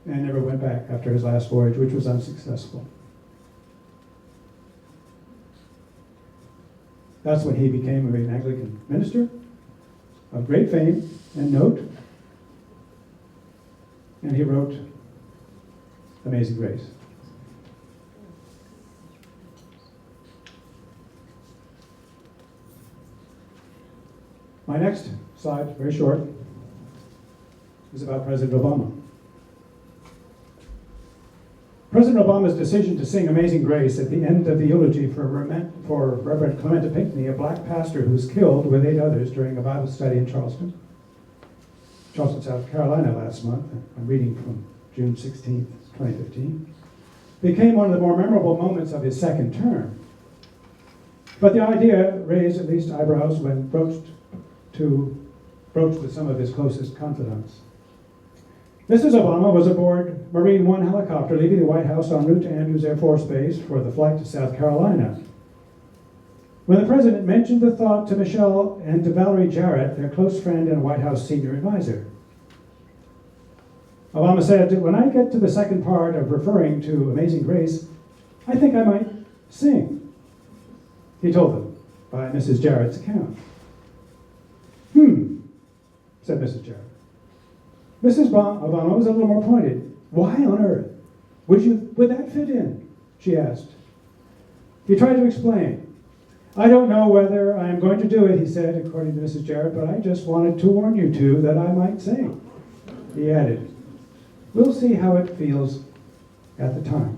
B: and never went back after his last voyage, which was unsuccessful. That's when he became an Anglican minister of great fame and note. And he wrote Amazing Grace. My next slide, very short, is about President Obama. President Obama's decision to sing Amazing Grace at the end of the eulogy for Reverend Clementa Pinckney, a black pastor who was killed with 8 others during a Bible study in Charleston, South Carolina last month. I'm reading from June 16th, 2015. Became one of the more memorable moments of his second term. But the idea raised at least eyebrows when broached with some of his closest confidants. Mrs. Obama was aboard Marine One helicopter leaving the White House en route to Andrews Air Force Base for the flight to South Carolina. When the president mentioned the thought to Michelle and to Valerie Jarrett, their close friend and White House senior advisor, Obama said, "When I get to the second part of referring to Amazing Grace, I think I might sing." He told them, by Mrs. Jarrett's account. Said Mrs. Jarrett. Mrs. Obama was a little more pointed. "Why on earth would that fit in?" she asked. He tried to explain. "I don't know whether I am going to do it," he said, according to Mrs. Jarrett, "but I just wanted to warn you two that I might sing." He added, "We'll see how it feels at the time."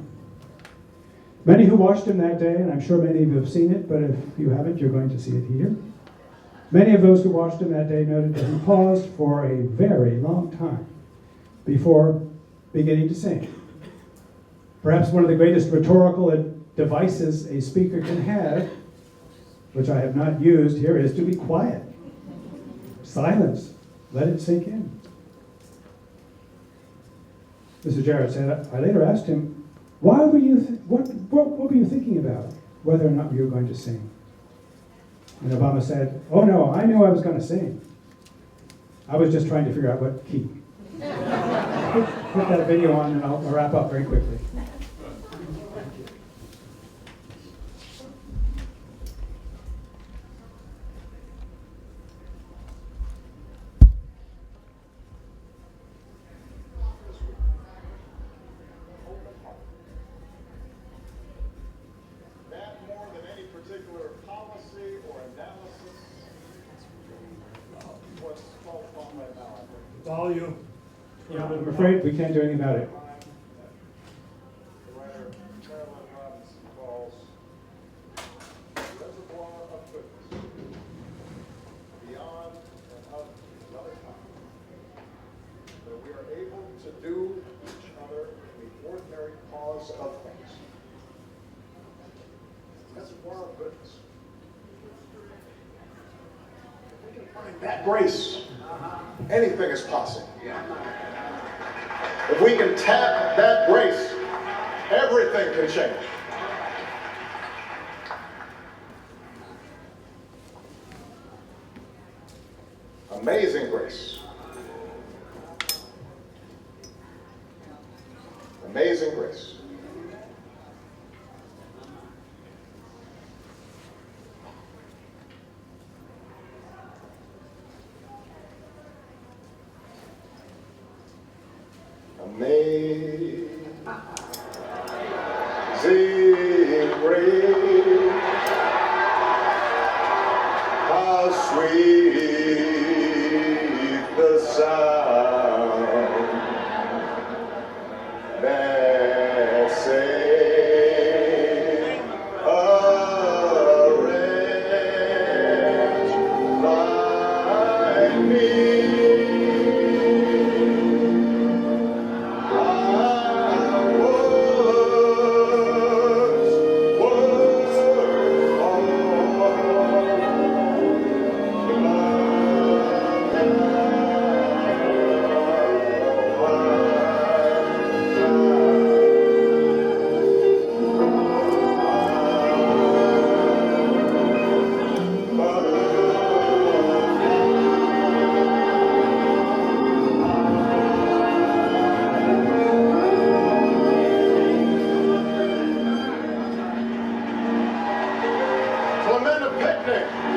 B: Many who watched him that day, and I'm sure many of you have seen it, but if you haven't, you're going to see it here. Many of those who watched him that day noted that he paused for a very long time before beginning to sing. Perhaps one of the greatest rhetorical devices a speaker can have, which I have not used here, is to be quiet. Silence. Let it sink in. Mr. Jarrett said, "I later asked him, what were you thinking about, whether or not you were going to sing?" And Obama said, "Oh no, I knew I was going to sing. I was just trying to figure out what key." Put that video on and I'll wrap up very quickly.
C: It's all you.
B: Yeah, I'm afraid we can't do anything about it.
D: The writer calls reservoir of goodness, beyond and of another time, that we are able to do each other in the ordinary cause of things. Reservoir of goodness. If we can find that grace, anything is possible. If we can tap that grace, everything can change. Amazing grace. Amazing grace. Amazing grace, how sweet the sound that saved a wretch like me.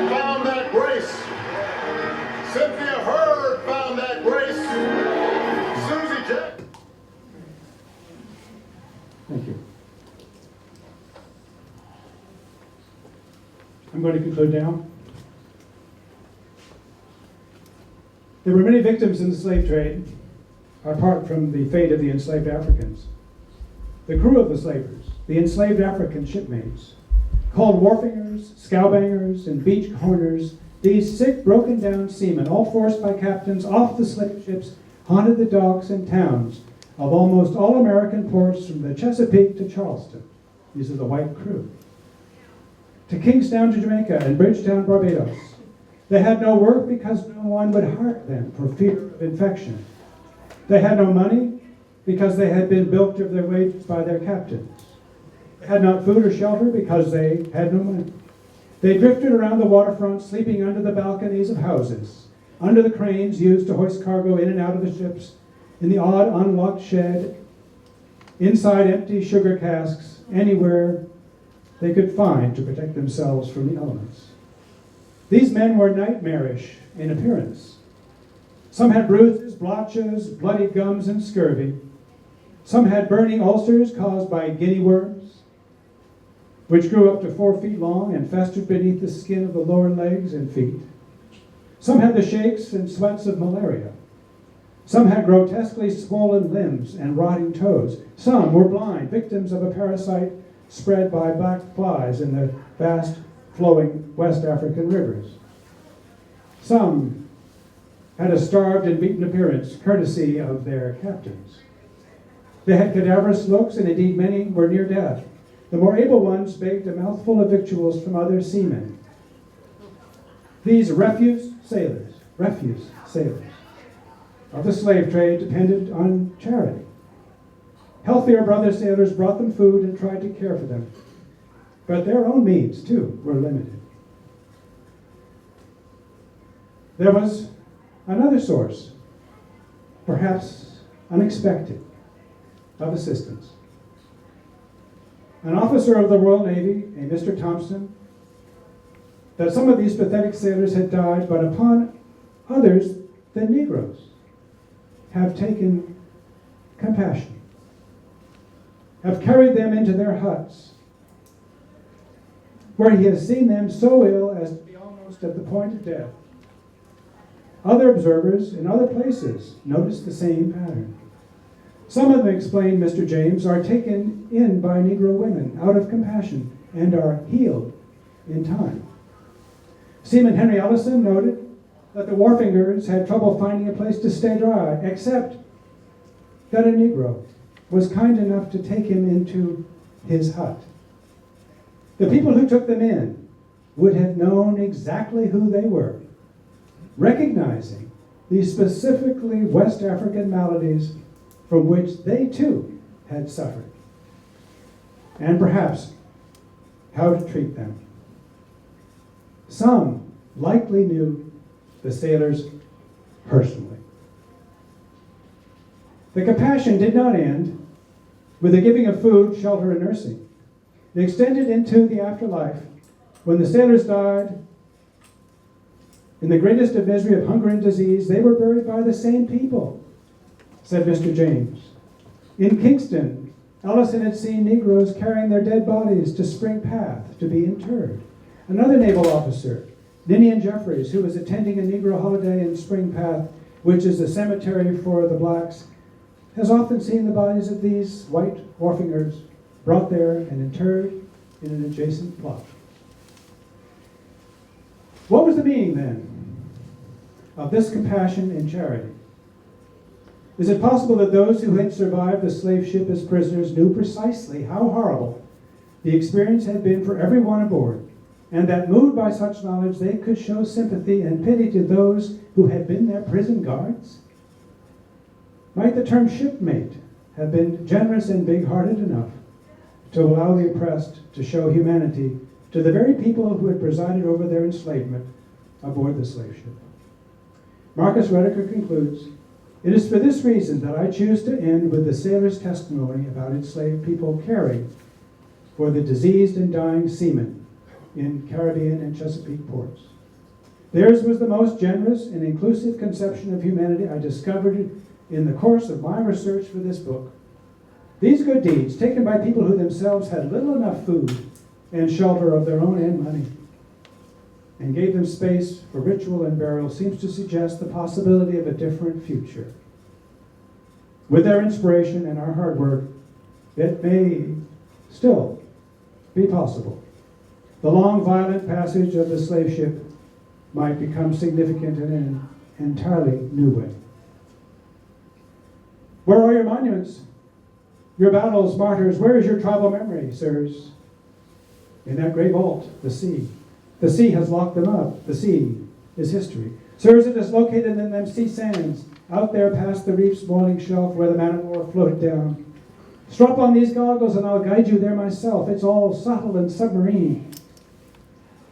D: Found that grace. Cynthia Hurd found that grace. Susie Jack.
B: Thank you. I'm going to conclude now. There were many victims in the slave trade, apart from the fate of the enslaved Africans. The crew of the slavers, the enslaved African shipmates, called wharfingers, scowbangers, and beach corners, these sick, broken-down seamen, all forced by captains off the slave ships, haunted the docks and towns of almost all American ports from the Chesapeake to Charleston. These are the white crew. To Kingstown to Jamaica and Bridgetown, Barbados. They had no work because no one would hire them for fear of infection. They had no money because they had been bilked of their wages by their captains. They had not food or shelter because they had no money. They drifted around the waterfront, sleeping under the balconies of houses, under the cranes used to hoist cargo in and out of the ships, in the odd unlocked shed, inside empty sugar casks, anywhere they could find to protect themselves from the elements. These men were nightmarish in appearance. Some had bruises, blotches, bloody gums, and scurvy. Some had burning ulcers caused by guinea worms, which grew up to 4 feet long and festered beneath the skin of the lower legs and feet. Some had the shakes and sweats of malaria. Some had grotesquely swollen limbs and rotting toes. Some were blind, victims of a parasite spread by black flies in the vast flowing West African rivers. Some had a starved and beaten appearance, courtesy of their captains. They had cadaverous looks, and indeed many were near death. The more able ones begged a mouthful of victuals from other seamen. These refuse sailors of the slave trade depended on charity. Healthier brother sailors brought them food and tried to care for them, but their own means, too, were limited. There was another source, perhaps unexpected, of assistance. An officer of the Royal Navy, a Mr. Thompson, that some of these pathetic sailors had died, but upon others, the Negroes, have taken compassion, have carried them into their huts, where he has seen them so ill as to be almost at the point of death. Other observers in other places noticed the same pattern. Some of them, explained Mr. James, are taken in by Negro women out of compassion and are healed in time. Seaman Henry Ellison noted that the wharfingers had trouble finding a place to stay dry, except that a Negro was kind enough to take him into his hut. The people who took them in would have known exactly who they were, recognizing these specifically West African maladies from which they too had suffered, and perhaps how to treat them. Some likely knew the sailors personally. The compassion did not end with the giving of food, shelter, and nursing. It extended into the afterlife. When the sailors died in the greatest of misery of hunger and disease, they were buried by the same people, said Mr. James. In Kingston, Ellison had seen Negroes carrying their dead bodies to Spring Path to be interred. Another naval officer, Ninian Jeffries, who was attending a Negro holiday in Spring Path, which is a cemetery for the blacks, has often seen the bodies of these white wharfingers brought there and interred in an adjacent plot. What was the meaning, then, of this compassion and charity? Is it possible that those who had survived the slave ship as prisoners knew precisely how horrible the experience had been for everyone aboard, and that moved by such knowledge they could show sympathy and pity to those who had been their prison guards? Might the term shipmate have been generous and big-hearted enough to allow the oppressed to show humanity to the very people who had presided over their enslavement aboard the slave ship? Marcus Roederer concludes, "It is for this reason that I choose to end with the sailor's testimony about enslaved people caring for the diseased and dying seamen in Caribbean and Chesapeake ports. Theirs was the most generous and inclusive conception of humanity I discovered in the course of my research for this book. These good deeds, taken by people who themselves had little enough food and shelter of their own and money, and gave them space for ritual and burial, seems to suggest the possibility of a different future. With their inspiration and our hard work, it may still be possible. The long, violent passage of the slave ship might become significant in an entirely new way. Where are your monuments? Your battles, martyrs? Where is your tribal memory, sirs? In that great vault, the sea. The sea has locked them up. The sea is history. Sirs, it is located in them sea sands out there past the reef's boiling shelf where the man-of-war floated down. Strap on these goggles and I'll guide you there myself. It's all subtle and submarine.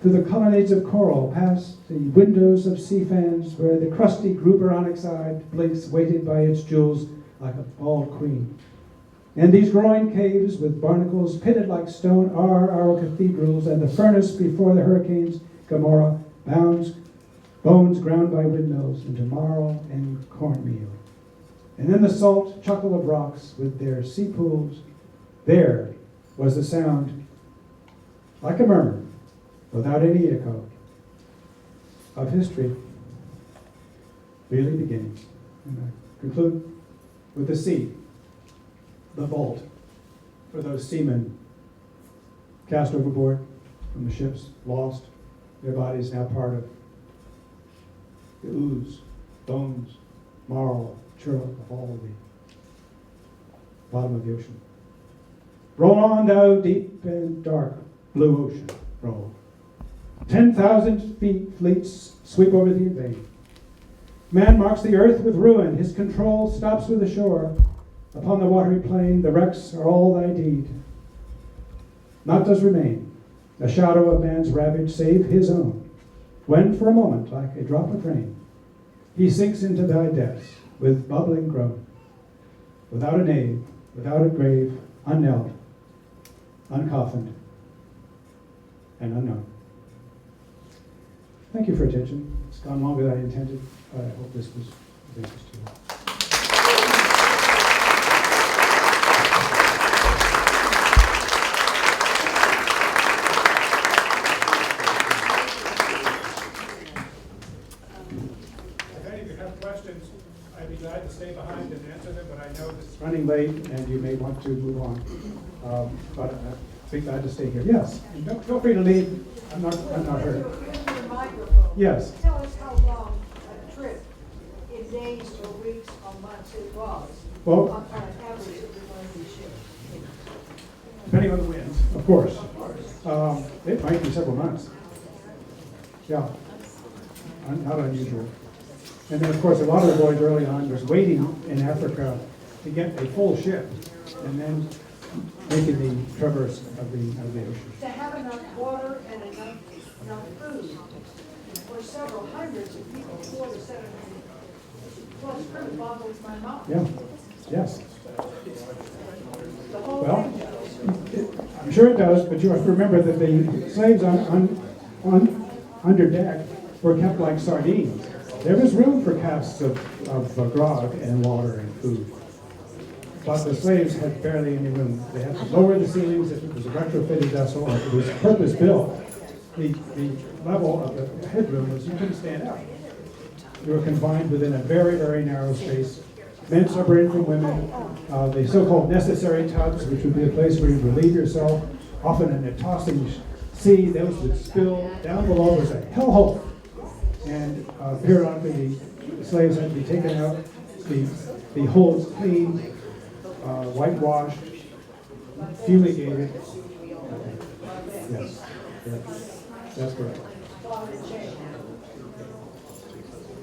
B: Through the colonnades of coral, past the windows of sea fans where the crusty grouper onyxide blinks weighted by its jewels like a bald queen. And these growing caves with barnacles pitted like stone are our cathedrals, and the furnace before the hurricanes, Gomorrah, bones ground by windmills into marl and cornmeal. And then the salt chuckle of rocks with their sea pools. There was the sound, like a murmur, without any echo, of history really beginning. And I conclude with the sea, the vault, for those seamen cast overboard from the ships, lost, their bodies now part of the ooze, bones, marl, churl of all the bottom of the ocean. Roll on, thou deep and dark blue ocean, roll. 10,000 feet fleets sweep over thee in vain. Man marks the earth with ruin, his control stops with the shore. Upon the watery plain, the wrecks are all thy deed. Naught does remain, a shadow of man's ravage save his own, when for a moment, like a drop of rain, he sinks into thy depths with bubbling groan, without a name, without a grave, unknelt, uncoffined, and unknown. Thank you for attention. It's gone longer than I intended. I hope this was of interest to you. If any of you have questions, I'd be glad to stay behind and answer them, but I know this is running late and you may want to move on. But I'd be glad to stay here. Yes, and feel free to leave. I'm not hurt. Yes.
E: Tell us how long a trip, in days or weeks or months it was,
B: Well,
E: on an average of one of these ships.
B: depending on the winds, of course. It might be several months. Yeah, not unusual. And then, of course, a lot of the voyage early on was waiting in Africa to get a full ship, and then making the traverse of the ocean.
E: To have enough water and enough food for several hundreds of people, 400 to 700 plus crew boggles my mind.
B: Yeah, yes.
E: The whole
B: Well,
E: thing does.
B: I'm sure it does, but you have to remember that the slaves under deck were kept like sardines. There was room for casks of grog and water and food. But the slaves had barely any room. They had to lower the ceilings if it was a retrofitted vessel, or if it was purpose-built. The level of the headroom was you couldn't stand up. You were confined within a very, very narrow space. Men separated from women. The so-called necessary tubs, which would be a place where you relieve yourself, often in a tossing sea. Those would spill. Down below was a hellhole. And periodically the slaves had to be taken out, the holes cleaned, whitewashed, fumigated. Yes, that's correct.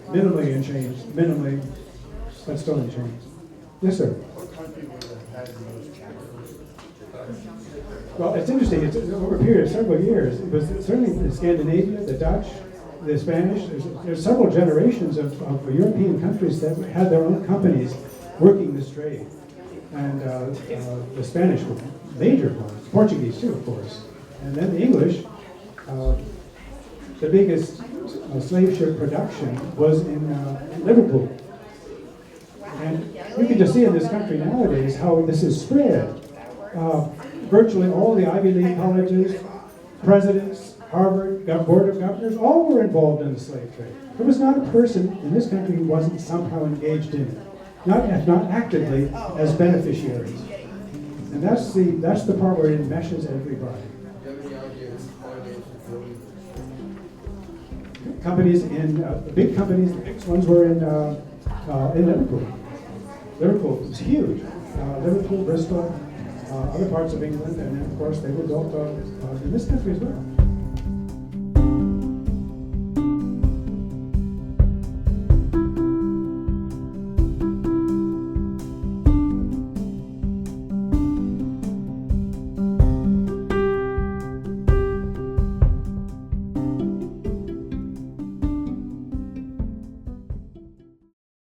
B: Minimally in chains, but still in chains. Yes, sir. Well, it's interesting. It's over a period of several years. It was certainly in Scandinavia, the Dutch, the Spanish. There's several generations of European countries that had their own companies working this trade. And the Spanish were major ones, Portuguese too, of course. And then the English, the biggest slave ship production was in Liverpool. And you can just see in this country nowadays how this is spread. Virtually all the Ivy League colleges, presidents, Harvard, Board of Governors, all were involved in the slave trade. There was not a person in this country who wasn't somehow engaged in it. If not actively, as beneficiaries. And that's the part where it enmeshes everybody. Companies the big companies, the biggest ones were in Liverpool. Liverpool was huge. Liverpool, Bristol, other parts of England, and then of course they were built in this country as well.